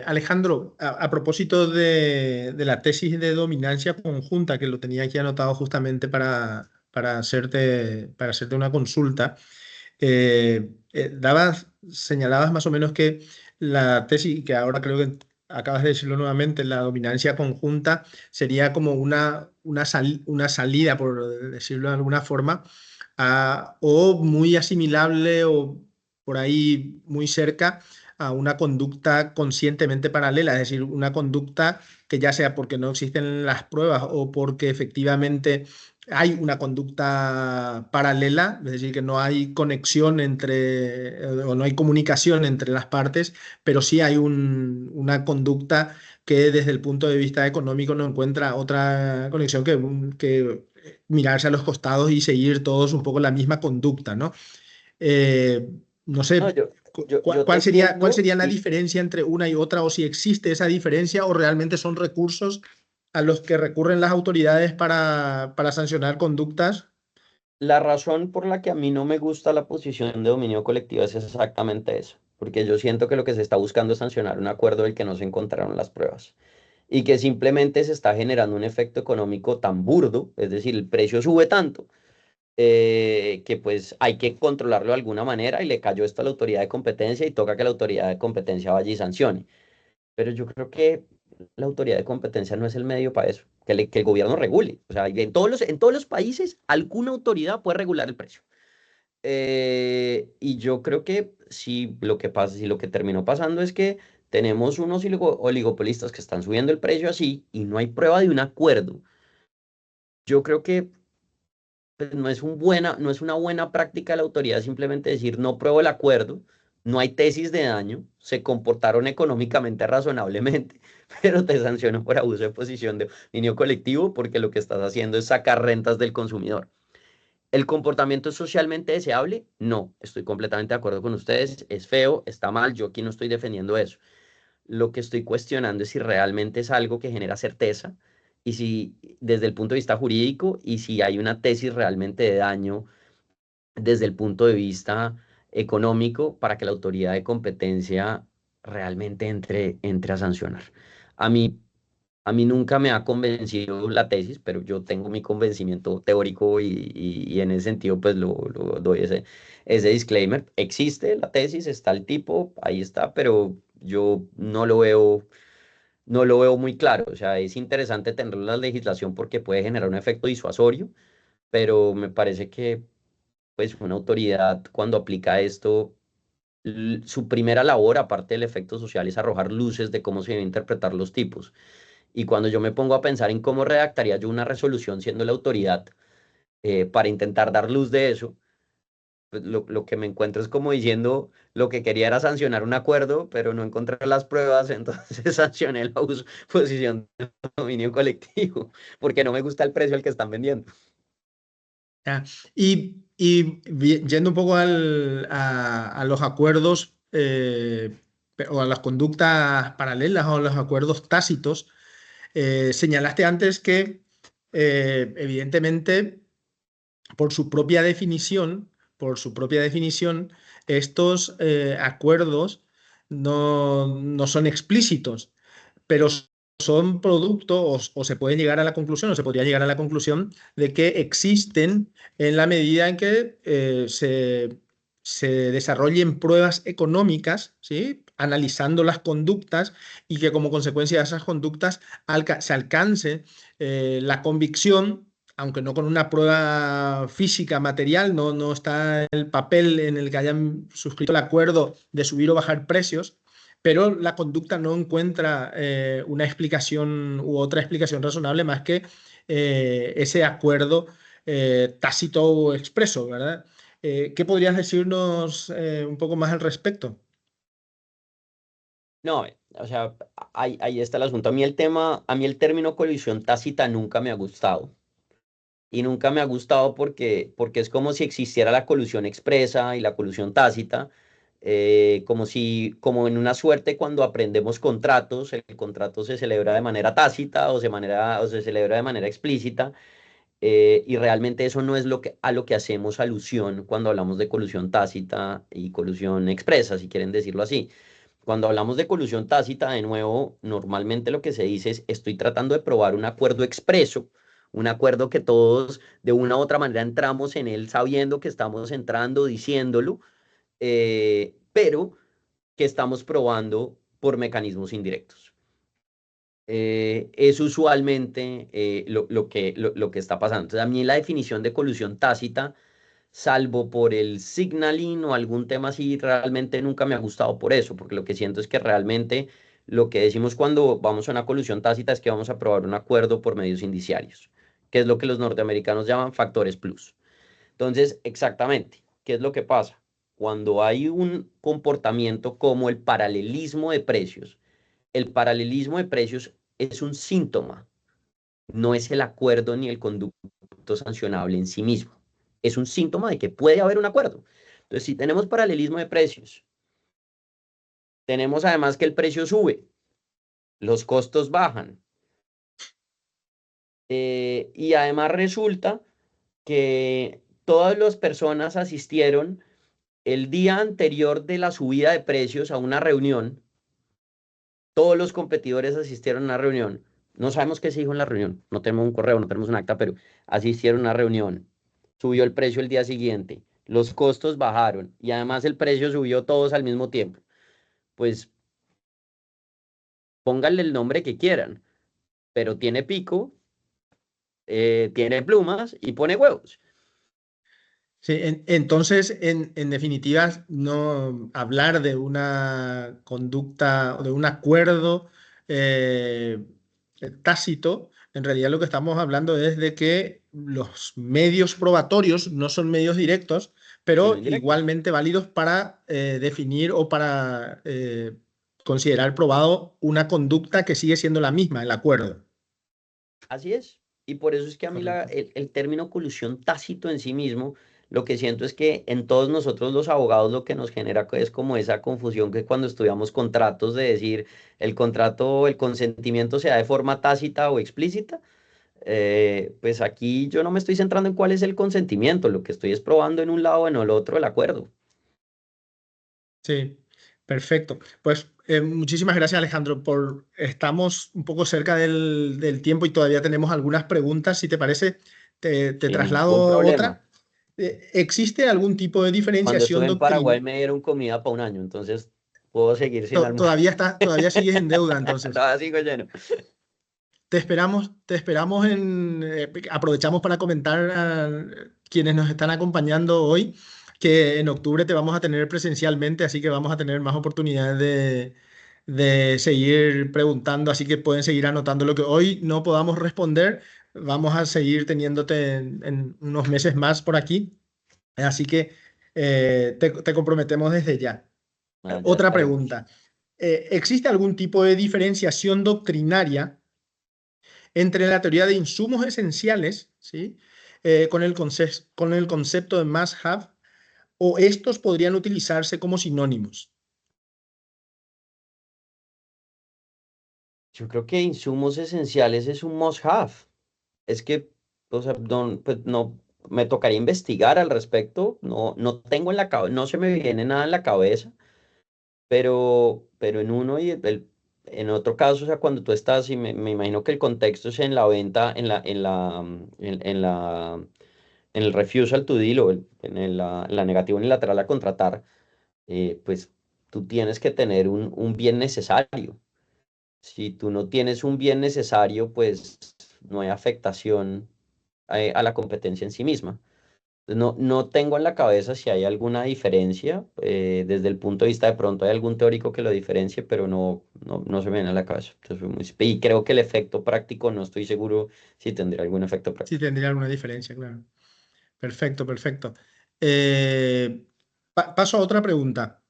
Alejandro, a propósito de la tesis de dominancia conjunta, que lo tenía aquí anotado justamente para hacerte una consulta, señalabas más o menos que la tesis, que ahora creo que acabas de decirlo nuevamente, la dominancia conjunta sería como una salida, por decirlo de alguna forma, o muy asimilable o por ahí muy cerca a una conducta conscientemente paralela, es decir, una conducta que ya sea porque no existen las pruebas o porque efectivamente hay una conducta paralela, es decir, que no hay conexión o no hay comunicación entre las partes, pero sí hay una conducta que desde el punto de vista económico no encuentra otra conexión que mirarse a los costados y seguir todos un poco la misma conducta, ¿no? Eh, no No, sé, yo te ¿cuál entiendo sería la y diferencia entre una y otra o si existe esa diferencia o realmente son recursos a los que recurren las autoridades para sancionar conductas? la razón por la que a mí no me gusta la posición de dominio colectivo es exactamente eso, porque yo siento que lo que se está buscando es sancionar un acuerdo del que no se encontraron las pruebas y que simplemente se está generando un efecto económico tan burdo, es decir, el precio sube tanto que pues hay que controlarlo de alguna manera y le cayó esto a la autoridad de competencia y toca que la autoridad de competencia vaya y sancione. Pero yo creo que la autoridad de competencia no es el medio para eso, que el gobierno regule. O sea, en todos los países alguna autoridad puede regular el precio. Y yo creo que si lo que pasa, si lo que terminó pasando es que tenemos unos oligopolistas que están subiendo el precio así y no hay prueba de un acuerdo, yo creo que pues, no es una buena práctica de la autoridad simplemente decir no pruebo el acuerdo, no hay tesis de daño, se comportaron económicamente razonablemente, pero te sanciono por abuso de posición de dominio colectivo porque lo que estás haciendo es sacar rentas del consumidor. ¿El comportamiento es socialmente deseable? No, estoy completamente de acuerdo con ustedes, es feo, está mal, yo aquí no estoy defendiendo eso. Lo que estoy cuestionando es si realmente es algo que genera certeza y si desde el punto de vista jurídico y si hay una tesis realmente de daño desde el punto de vista económico para que la autoridad de competencia realmente entre a sancionar. A mí, a mí nunca me ha convencido la tesis, pero yo tengo mi convencimiento teórico y en ese sentido pues lo doy ese disclaimer. Existe la tesis, está el tipo, ahí está, pero yo no lo veo muy claro. O sea, es interesante tener la legislación porque puede generar un efecto disuasorio, pero me parece que pues una autoridad cuando aplica esto, su primera labor, aparte del efecto social, es arrojar luces de cómo se deben interpretar los tipos. Y cuando yo me pongo a pensar en cómo redactaría yo una resolución siendo la autoridad para intentar dar luz de eso, pues lo que me encuentro es como diciendo lo que quería era sancionar un acuerdo, pero no encontré las pruebas, entonces sancioné la posición de dominio colectivo, porque no me gusta el precio al que están vendiendo. Ya. Yendo un poco a los acuerdos o a las conductas paralelas o a los acuerdos tácitos, señalaste antes que evidentemente por su propia definición, estos acuerdos no son explícitos, pero son producto o se puede llegar a la conclusión o se podría llegar a la conclusión de que existen en la medida en que se desarrollen pruebas económicas, ¿sí? Analizando las conductas y que como consecuencia de esas conductas se alcance la convicción aunque no con una prueba física, material, no está el papel en el que hayan suscrito el acuerdo de subir o bajar precios, pero la conducta no encuentra una explicación u otra explicación razonable más que ese acuerdo tácito o expreso, ¿verdad? ¿Qué podrías decirnos un poco más al respecto? No, o sea, ahí está el asunto. A mí el término colisión tácita nunca me ha gustado. Y nunca me ha gustado porque es como si existiera la colusión expresa y la colusión tácita, como en una suerte cuando aprendemos contratos, el contrato se celebra de manera tácita o se celebra de manera explícita, y realmente eso no es a lo que hacemos alusión cuando hablamos de colusión tácita y colusión expresa, si quieren decirlo así. Cuando hablamos de colusión tácita, de nuevo, normalmente lo que se dice es, estoy tratando de probar un acuerdo expreso, un acuerdo que todos de una u otra manera entramos en él sabiendo que estamos entrando, diciéndolo, pero que estamos probando por mecanismos indirectos. Es usualmente lo que está pasando. Entonces, a mí la definición de colusión tácita, salvo por el signaling o algún tema así, realmente nunca me ha gustado por eso, porque lo que siento es que realmente lo que decimos cuando vamos a una colusión tácita es que vamos a probar un acuerdo por medios indiciarios, que es lo que los norteamericanos llaman factores plus. Entonces, exactamente, ¿qué es lo que pasa? Cuando hay un comportamiento como el paralelismo de precios es un síntoma, no es el acuerdo ni el conducto sancionable en sí mismo. Es un síntoma de que puede haber un acuerdo. Entonces, si tenemos paralelismo de precios, tenemos además que el precio sube, los costos bajan, y además resulta que todas las personas asistieron el día anterior de la subida de precios a una reunión. Todos los competidores asistieron a una reunión. No sabemos qué se dijo en la reunión. No tenemos un correo, no tenemos un acta, pero asistieron a una reunión. Subió el precio el día siguiente. Los costos bajaron y además el precio subió todos al mismo tiempo. Pues pónganle el nombre que quieran, pero tiene pico, tiene plumas y pone huevos. Sí, entonces, en definitiva, no hablar de una conducta o de un acuerdo eh, tácito, en realidad lo que estamos hablando es de que los medios probatorios no son medios directos, Sino pero indirectos. igualmente válidos para definir o para considerar probado una conducta que sigue siendo la misma, el acuerdo. Así es. Y por eso es que a mí Correcto. el término colusión tácito en sí mismo, lo que siento es que en todos nosotros los abogados lo que nos genera es como esa confusión que cuando estudiamos contratos de decir el contrato, el consentimiento se da de forma tácita o explícita. Pues aquí yo no me estoy centrando en cuál es el consentimiento, lo que estoy es probando en un lado o en el otro el acuerdo. Sí, perfecto. Pues muchísimas gracias, Alejandro, estamos un poco cerca del tiempo y todavía tenemos algunas preguntas. Si te parece, te Sin ningún traslado problema. otra. ¿Existe algún tipo de Cuando diferenciación estuve en Paraguay doctrinal? me dieron comida para un año, entonces puedo seguir sin almorzar. Todavía sigues en deuda, entonces. Todavía sigo lleno. Aprovechamos para comentar a quienes nos están acompañando hoy que en octubre te vamos a tener presencialmente, así que vamos a tener más oportunidades de seguir preguntando, así que pueden seguir anotando lo que hoy no podamos responder. Vamos a seguir teniéndote en unos meses más por aquí, así que te comprometemos desde ya. Ah, ya Otra estaremos. pregunta. ¿Existe algún tipo de diferenciación doctrinaria entre la teoría de insumos esenciales, ¿sí? Con el concepto de must have, o estos podrían utilizarse como sinónimos? Yo creo que insumos esenciales es un must have. Es que, o sea, pues no, me tocaría investigar al respecto. No, no tengo en la cabeza, no se me viene nada en la cabeza, pero en uno y en otro caso, o sea, cuando tú estás, y me imagino que el contexto es en la venta, en el refusal to deal o la negativa unilateral a contratar, pues tú tienes que tener un bien necesario. Si tú no tienes un bien necesario, pues no hay afectación a la competencia en sí misma. No tengo en la cabeza si hay alguna diferencia, desde el punto de vista de pronto hay algún teórico que lo diferencie, pero no se me viene a la cabeza. Entonces, y creo que el efecto práctico, no estoy seguro si tendría algún efecto Sí, práctico. tendría alguna diferencia, claro. Perfecto, perfecto. Paso a otra pregunta.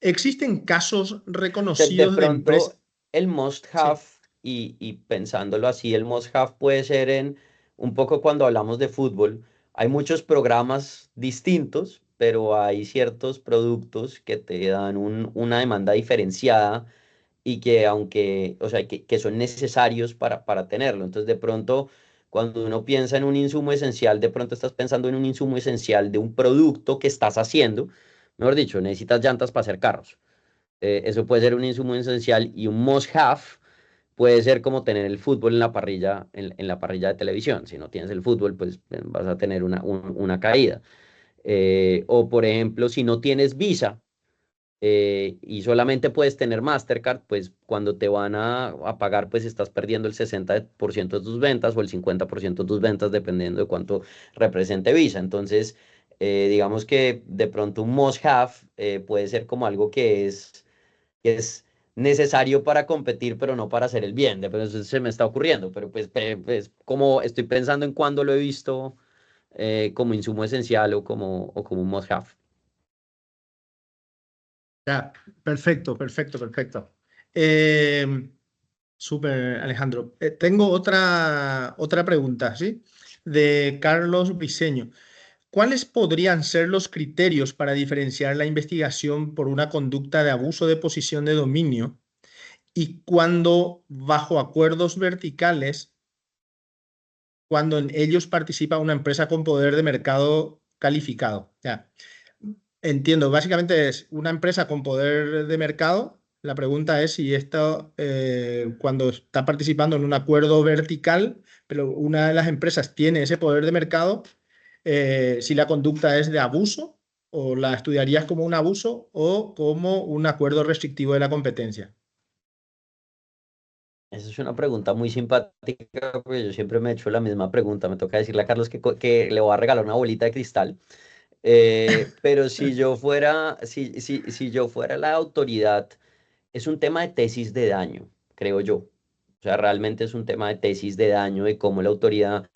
¿Existen casos De reconocidos de empresas? pronto, el must have, Sí, y pensándolo así, el must have puede ser en un poco cuando hablamos de fútbol. Hay muchos programas distintos, pero hay ciertos productos que te dan una demanda diferenciada y que aunque, o sea, que son necesarios para tenerlo. Entonces, de pronto, cuando uno piensa en un insumo esencial, de pronto estás pensando en un insumo esencial de un producto que estás haciendo. Mejor dicho, necesitas llantas para hacer carros. Eso puede ser un insumo esencial, y un must have puede ser como tener el fútbol en la parrilla, en la parrilla de televisión. Si no tienes el fútbol, pues vas a tener una caída. O por ejemplo, si no tienes Visa, y solamente puedes tener Mastercard, pues cuando te van a pagar, pues estás perdiendo el 60% de tus ventas o el 50% de tus ventas, dependiendo de cuánto represente Visa. Entonces, digamos que de pronto un must have puede ser como algo que es necesario para competir, pero no para hacer el bien. Eso se me está ocurriendo, pero pues como estoy pensando en cuándo lo he visto como insumo esencial o como un must have. ya, perfecto, perfecto, perfecto. Eh, Súper, Alejandro. Tengo otra pregunta, ¿sí? De Carlos Briceño. ¿Cuáles podrían ser los criterios para diferenciar la investigación por una conducta de abuso de posición de dominio y cuando bajo acuerdos verticales, cuando en ellos participa una empresa con poder de mercado calificado? Ya, entiendo, básicamente es una empresa con poder de mercado. La pregunta es si esto, cuando está participando en un acuerdo vertical, pero una de las empresas tiene ese poder de mercado, si la conducta es de abuso, o la estudiarías como un abuso o como un acuerdo restrictivo de la competencia. Esa es una pregunta muy simpática, porque yo siempre me he hecho la misma pregunta. Me toca decirle a Carlos que le voy a regalar una bolita de cristal. Pero si yo fuera la autoridad, es un tema de tesis de daño, creo yo. O sea, realmente es un tema de tesis de daño, de cómo la autoridad,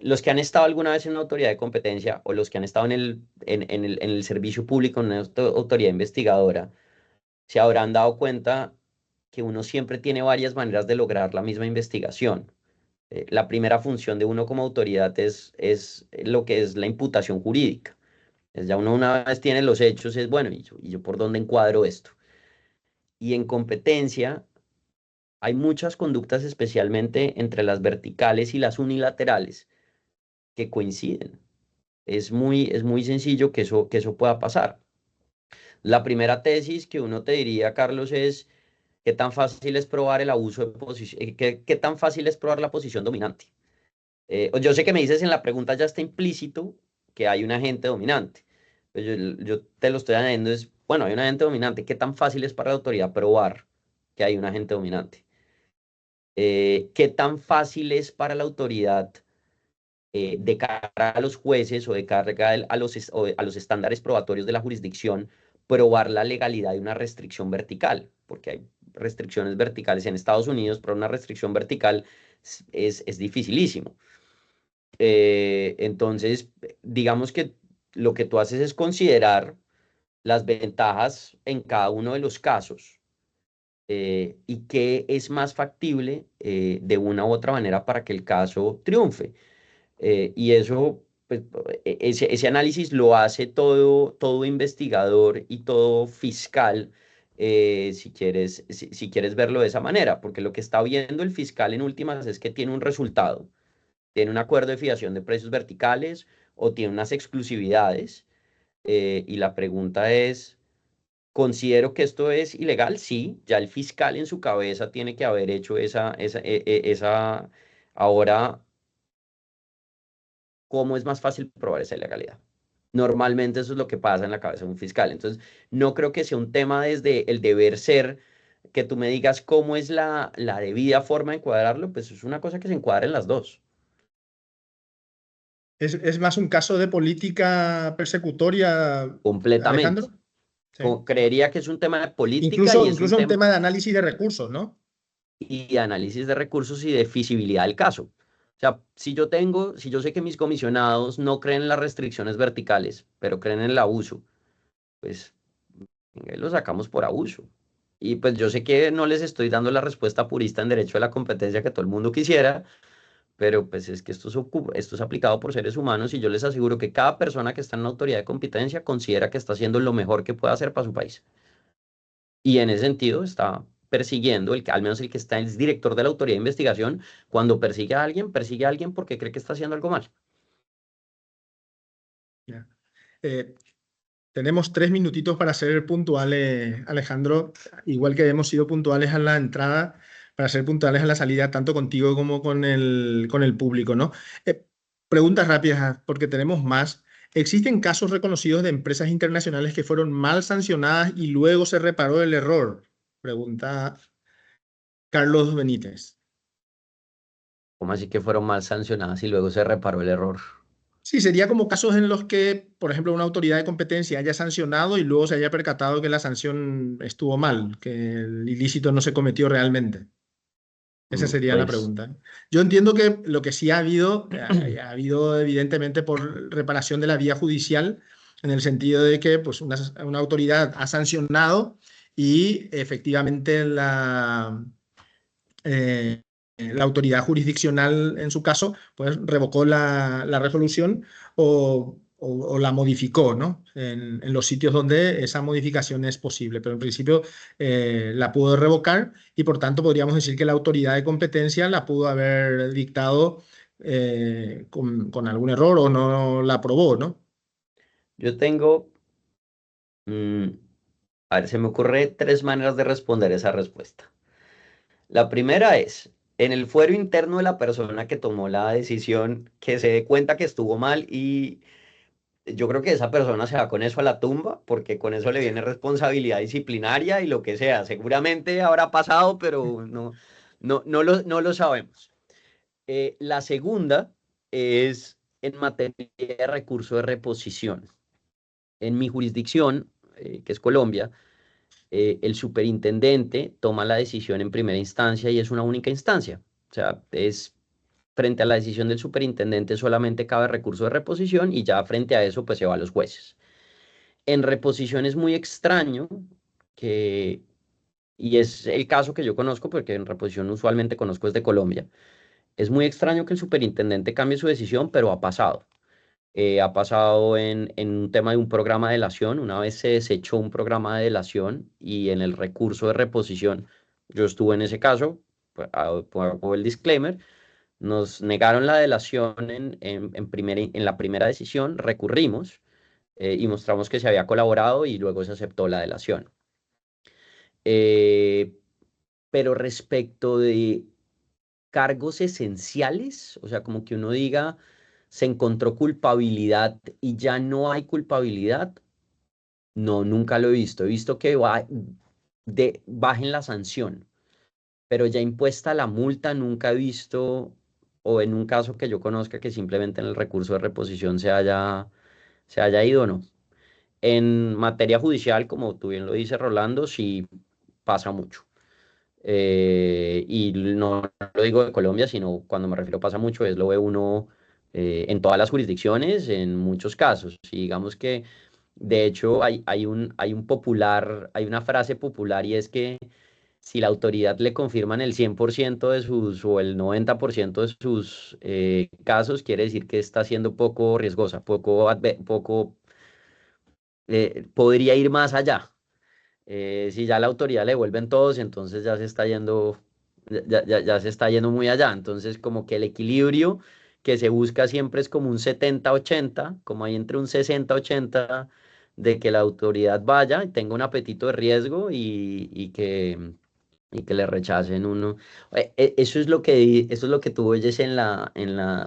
los que han estado alguna vez en una autoridad de competencia, o los que han estado en el servicio público, en una autoridad investigadora, se habrán dado cuenta que uno siempre tiene varias maneras de lograr la misma investigación. La primera función de uno como autoridad es lo que es la imputación jurídica. Ya uno una vez tiene los hechos, es bueno, ¿y yo por dónde encuadro esto? Y en competencia hay muchas conductas, especialmente entre las verticales y las unilaterales, que coinciden. Es muy sencillo que eso pueda pasar. La primera tesis que uno te diría, Carlos, es: ¿qué tan fácil es probar el abuso de posición? ¿Qué tan fácil es probar la posición dominante? Yo sé que me dices, en la pregunta ya está implícito que hay un agente dominante. Pues yo te lo estoy añadiendo, es, bueno, hay un agente dominante. ¿Qué tan fácil es para la autoridad probar que hay un agente dominante? ¿Qué tan fácil es para la autoridad, de cara a los jueces o de cara a los estándares probatorios de la jurisdicción, probar la legalidad de una restricción vertical? Porque hay restricciones verticales en Estados Unidos, pero una restricción vertical es dificilísimo. Entonces, digamos que lo que tú haces es considerar las ventajas en cada uno de los casos, y qué es más factible, de una u otra manera, para que el caso triunfe. Y eso, pues, ese análisis lo hace todo investigador y todo fiscal, si quieres verlo de esa manera, porque lo que está viendo el fiscal en últimas es que tiene un resultado, tiene un acuerdo de fijación de precios verticales o tiene unas exclusividades, y la pregunta es: ¿considero que esto es ilegal? Sí, ya el fiscal en su cabeza tiene que haber hecho esa. Ahora, ¿cómo es más fácil probar esa ilegalidad? Normalmente eso es lo que pasa en la cabeza de un fiscal. Entonces, no creo que sea un tema desde el deber ser, que tú me digas cómo es la debida forma de encuadrarlo, pues es una cosa que se encuadra en las dos. Es más un caso de política persecutoria, Completamente. Alejandro. Sí. Creería que es un tema de política y es Incluso un tema tema de análisis de recursos, ¿no? y análisis de recursos y de feasibilidad del caso. O sea, si yo sé que mis comisionados no creen en las restricciones verticales, pero creen en el abuso, pues lo sacamos por abuso. Y pues yo sé que no les estoy dando la respuesta purista en derecho de la competencia que todo el mundo quisiera, pero pues es que esto es aplicado por seres humanos y yo les aseguro que cada persona que está en la autoridad de competencia considera que está haciendo lo mejor que puede hacer para su país. Y en ese sentido está persiguiendo, al menos el que está el director de la autoridad de investigación, cuando persigue a alguien porque cree que está haciendo algo mal. Ya. Tenemos 3 minutitos para ser puntuales, Alejandro, igual que hemos sido puntuales a la entrada, para ser puntuales a la salida, tanto contigo como con el público, ¿no? Preguntas rápidas, porque tenemos más. ¿Existen casos reconocidos de empresas internacionales que fueron mal sancionadas y luego se reparó el error? Pregunta Carlos Benítez. ¿Cómo así que fueron mal sancionadas y luego se reparó el error? Sí, sería como casos en los que, por ejemplo, una autoridad de competencia haya sancionado y luego se haya percatado que la sanción estuvo mal, que el ilícito no se cometió realmente. Esa sería la Pues pregunta. Yo entiendo que lo que sí ha habido, ha habido evidentemente por reparación de la vía judicial, en el sentido de que pues, una autoridad ha sancionado y efectivamente la autoridad jurisdiccional, en su caso, pues revocó la resolución o la modificó, ¿no? En los sitios donde esa modificación es posible. Pero en principio la pudo revocar y por tanto podríamos decir que la autoridad de competencia la pudo haber dictado con algún error o no la aprobó, ¿no? yo tengo, mm, a ver, se me ocurre 3 maneras de responder esa respuesta. La primera es, en el fuero interno de la persona que tomó la decisión, que se dé cuenta que estuvo mal y yo creo que esa persona se va con eso a la tumba, porque con eso le viene responsabilidad disciplinaria y lo que sea. Seguramente habrá pasado, pero no lo sabemos. La segunda es en materia de recurso de reposición. En mi jurisdicción, que es Colombia, el superintendente toma la decisión en primera instancia y es una única instancia. O sea, frente a la decisión del superintendente solamente cabe recurso de reposición y ya frente a eso pues se va a los jueces. En reposición es muy extraño que, y es el caso que yo conozco porque en reposición usualmente conozco es de Colombia, es muy extraño que el superintendente cambie su decisión, pero ha pasado. Ha pasado en un tema de un programa de delación. Una vez se desechó un programa de delación y en el recurso de reposición, yo estuve en ese caso, pues, hago el disclaimer, nos negaron la delación en la primera decisión, recurrimos y mostramos que se había colaborado y luego se aceptó la delación. Eh, pero respecto de cargos esenciales, o sea, como que uno diga, se encontró culpabilidad y ya no hay culpabilidad, no, nunca lo he visto. He visto que bajen la sanción, pero ya impuesta la multa, nunca he visto, o en un caso que yo conozca que simplemente en el recurso de reposición se haya ido o no. En materia judicial, como tú bien lo dices, Rolando, sí pasa mucho. Y no lo digo de Colombia, sino cuando me refiero pasa mucho, es lo ve uno en todas las jurisdicciones, en muchos casos. Y digamos que, de hecho, hay una frase popular y es que si la autoridad le confirman el 100% de o el 90% de sus casos, quiere decir que está siendo poco riesgosa, podría ir más allá. Si ya la autoridad le devuelven todos, entonces ya se está yendo, ya se está yendo muy allá. Entonces, como que el equilibrio que se busca siempre es como un 70-80, como hay entre un 60-80 de que la autoridad vaya y tenga un apetito de riesgo y que le rechacen uno. Eso es lo que tú oyes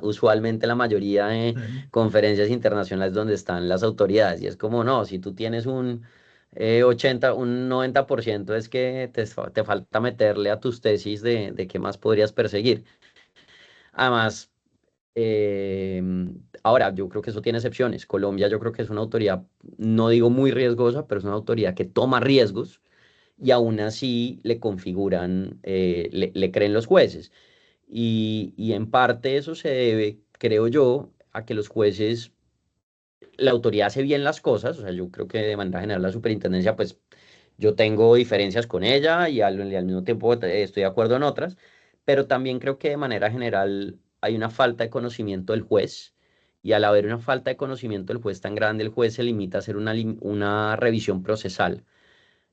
usualmente la mayoría de conferencias internacionales donde están las autoridades. Y es como, no, si tú tienes un 90% es que te falta meterle a tus tesis de qué más podrías perseguir. Además, eh, Ahora, yo creo que eso tiene excepciones. Colombia yo creo que es una autoridad, no digo muy riesgosa, pero es una autoridad que toma riesgos y aún así le configuran, le creen los jueces. Y en parte eso se debe, creo yo, a que los jueces, la autoridad hace bien las cosas. O sea, yo creo que de manera general la superintendencia, pues yo tengo diferencias con ella y al mismo tiempo estoy de acuerdo en otras, pero también creo que de manera general hay una falta de conocimiento del juez. Y al haber una falta de conocimiento del juez tan grande, el juez se limita a hacer una revisión procesal.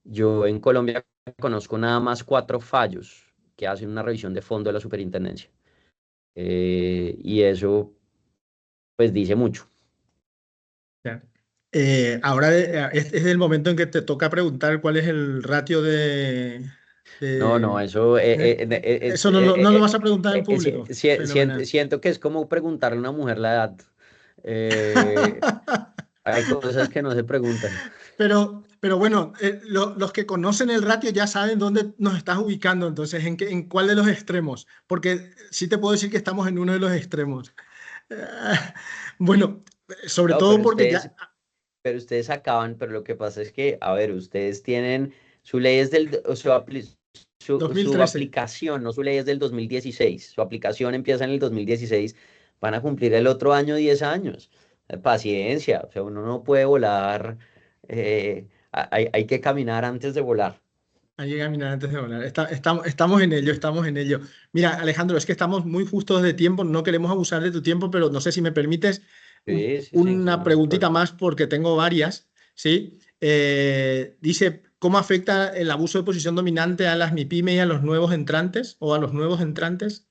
Yo en Colombia conozco nada más 4 fallos que hacen una revisión de fondo de la superintendencia. Y eso pues dice mucho. Ya. Ahora es el momento en que te toca preguntar cuál es el ratio No, no, de- eso Eso no lo vas a preguntar en público. Fenomenal. siento que es como preguntarle a una mujer la edad. Eh, Hay cosas que no se preguntan. Pero bueno, los que conocen el ratio ya saben dónde nos estás ubicando, entonces, en cuál de los extremos, porque sí te puedo decir que estamos en uno de los extremos. Bueno, sobre No, todo porque ya... pero ustedes acaban, pero lo que pasa es que, a ver, ustedes tienen, su ley es su 2013. aplicación, no su ley es del 2016. Su aplicación empieza en el 2016, van a cumplir el otro año 10 años. Paciencia, o sea, uno no puede volar, hay que caminar antes de volar. Hay que caminar antes de volar. Estamos en ello, estamos en ello. Mira, Alejandro, es que estamos muy justos de tiempo, no queremos abusar de tu tiempo, pero no sé si me permites Sí, sí, sí, una no hay preguntita problema. más porque tengo varias, ¿sí? Dice, ¿cómo afecta el abuso de posición dominante a las MIPYME y a los nuevos entrantes o a los nuevos entrantes?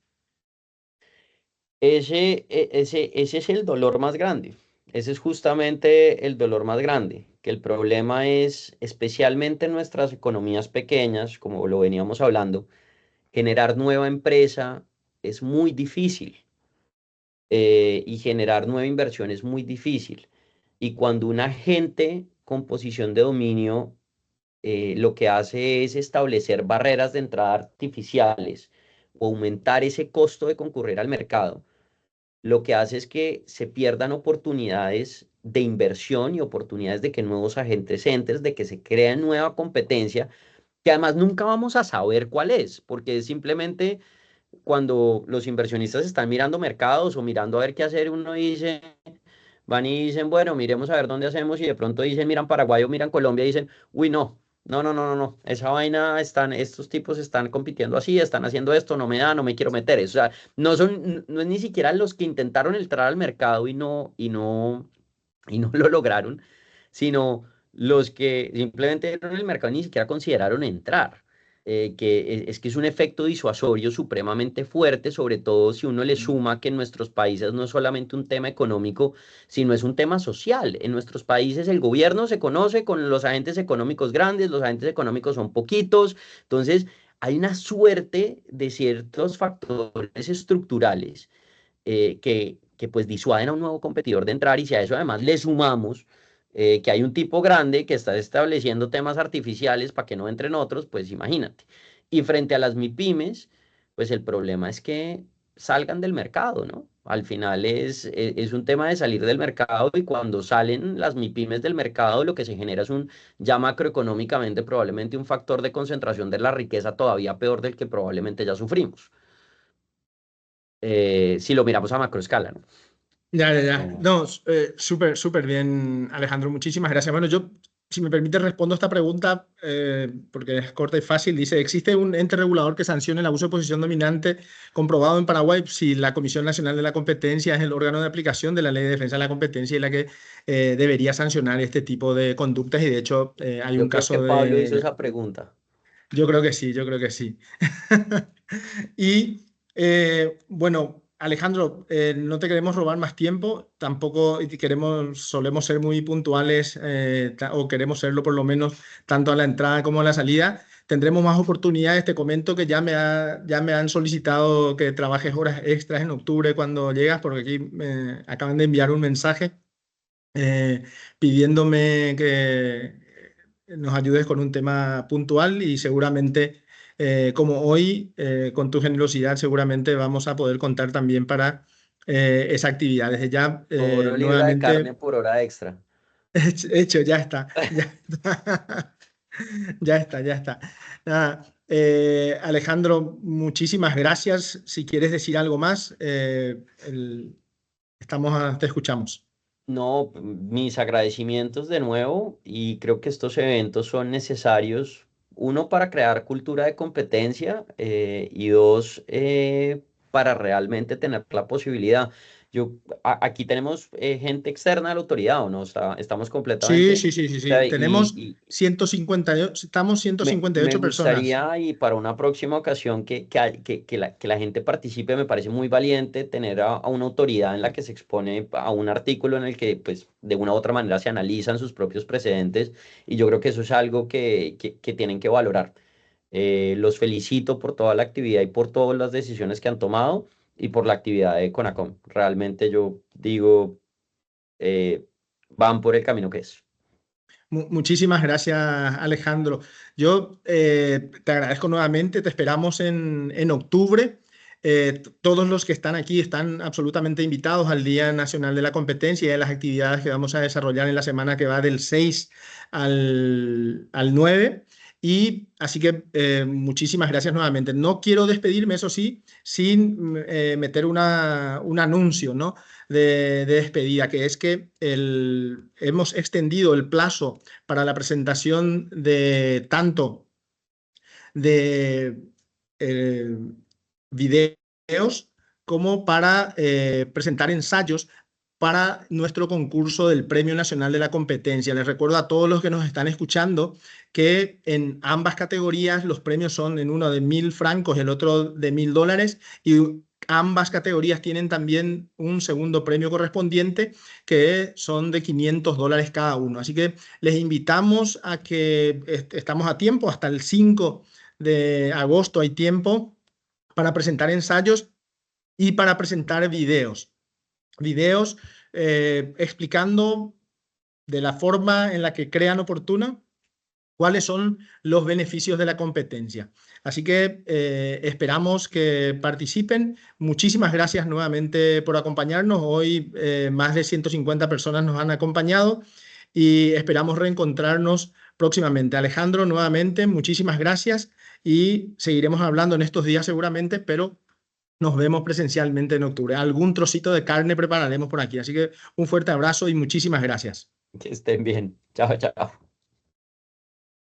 Ese es el dolor más grande. Ese es justamente el dolor más grande, que el problema es, especialmente en nuestras economías pequeñas, como lo veníamos hablando, generar nueva empresa es muy difícil, y generar nueva inversión es muy difícil. Y cuando un agente con posición de dominio lo que hace es establecer barreras de entrada artificiales o aumentar ese costo de concurrir al mercado, lo que hace es que se pierdan oportunidades de inversión y oportunidades de que nuevos agentes entren, de que se crea nueva competencia, que además nunca vamos a saber cuál es, porque es simplemente cuando los inversionistas están mirando mercados o mirando a ver qué hacer, uno dice, van y dicen, bueno, miremos a ver dónde hacemos y de pronto dicen, miran Paraguay o miran Colombia y dicen, uy, no. No, no, no, no, no. Esa vaina estos tipos están compitiendo así, están haciendo esto, no me da, no me quiero meter. O sea, no es ni siquiera los que intentaron entrar al mercado y no lo lograron, sino los que simplemente en el mercado ni siquiera consideraron entrar. Es que es un efecto disuasorio supremamente fuerte, sobre todo si uno le suma que en nuestros países no es solamente un tema económico, sino es un tema social. En nuestros países el gobierno se conoce con los agentes económicos grandes, los agentes económicos son poquitos, entonces hay una suerte de ciertos factores estructurales, que pues disuaden a un nuevo competidor de entrar, y si a eso además le sumamos que hay un tipo grande que está estableciendo temas artificiales para que no entren otros, pues imagínate. Y frente a las MIPYMES, pues el problema es que salgan del mercado, ¿no? Al final es un tema de salir del mercado, y cuando salen las MIPYMES del mercado, lo que se genera es ya macroeconómicamente, probablemente un factor de concentración de la riqueza todavía peor del que probablemente ya sufrimos, si lo miramos a macroescala, ¿no? Ya, ya, ya. No. No, súper, súper bien, Alejandro. Muchísimas gracias. Bueno, yo, si me permite, respondo esta pregunta porque es corta y fácil. Dice, ¿existe un ente regulador que sancione el abuso de posición dominante comprobado en Paraguay? Si la Comisión Nacional de la Competencia es el órgano de aplicación de la Ley de Defensa de la Competencia y la que debería sancionar este tipo de conductas. Y de hecho, hay un Yo creo que caso Pablo hizo de... esa pregunta. Yo creo que sí, yo creo que sí. Y bueno, Alejandro, no te queremos robar más tiempo, tampoco solemos ser muy puntuales, o queremos serlo por lo menos tanto a la entrada como a la salida. Tendremos más oportunidades. Te comento que ya me han solicitado que trabajes horas extras en octubre cuando llegas, porque aquí me acaban de enviar un mensaje eh, pidiéndome que nos ayudes con un tema puntual, y seguramente, como hoy, con tu generosidad, seguramente vamos a poder contar también para esa actividad. Desde ya, Cobro libra de nuevamente, carne por hora extra. hecho, ya está. Ya está. Ya está, ya está. Nada, Alejandro, muchísimas gracias. Si quieres decir algo más, te escuchamos. No, mis agradecimientos de nuevo y creo que estos eventos son necesarios, uno, para crear cultura de competencia y dos, para realmente tener la posibilidad. Aquí tenemos gente externa a la autoridad, ¿o no? Estamos Sí, completamente. sí, sí, sí, O sea, sí. Tenemos 150, estamos me 158 personas. gustaría, y para una próxima ocasión, que la gente participe. Me parece muy valiente tener a una autoridad en la que se expone a un artículo en el que, pues, de una u otra manera se analizan sus propios precedentes, y yo creo que eso es algo que tienen que valorar. Los felicito por toda la actividad y por todas las decisiones que han tomado y por la actividad de CONACOM. Realmente yo digo, eh, van por el camino que es. Muchísimas gracias, Alejandro. Yo te agradezco nuevamente, te esperamos en octubre. Todos los que están aquí están absolutamente invitados al Día Nacional de la Competencia y a las actividades que vamos a desarrollar en la semana que va del 6 al 9. Y así que muchísimas gracias nuevamente. No quiero despedirme, eso sí, sin meter un anuncio, ¿no?, de despedida, que es que hemos extendido el plazo para la presentación de tanto de eh, videos como para presentar ensayos para nuestro concurso del Premio Nacional de la Competencia. Les recuerdo a todos los que nos están escuchando que en ambas categorías los premios son, en uno de 1.000 francos y el otro de $1.000, y ambas categorías tienen también un segundo premio correspondiente que son de $500 cada uno. Así que les invitamos a que estamos a tiempo, hasta el 5 de agosto hay tiempo para presentar ensayos y para presentar videos. Videos explicando de la forma en la que crean oportuna cuáles son los beneficios de la competencia. Así que esperamos que participen. Muchísimas gracias nuevamente por acompañarnos. Hoy más de 150 personas nos han acompañado y esperamos reencontrarnos próximamente. Alejandro, nuevamente, muchísimas gracias y seguiremos hablando en estos días seguramente, pero nos vemos presencialmente en octubre. Algún trocito de carne prepararemos por aquí. Así que un fuerte abrazo y muchísimas gracias. Que estén bien. Chao, chao.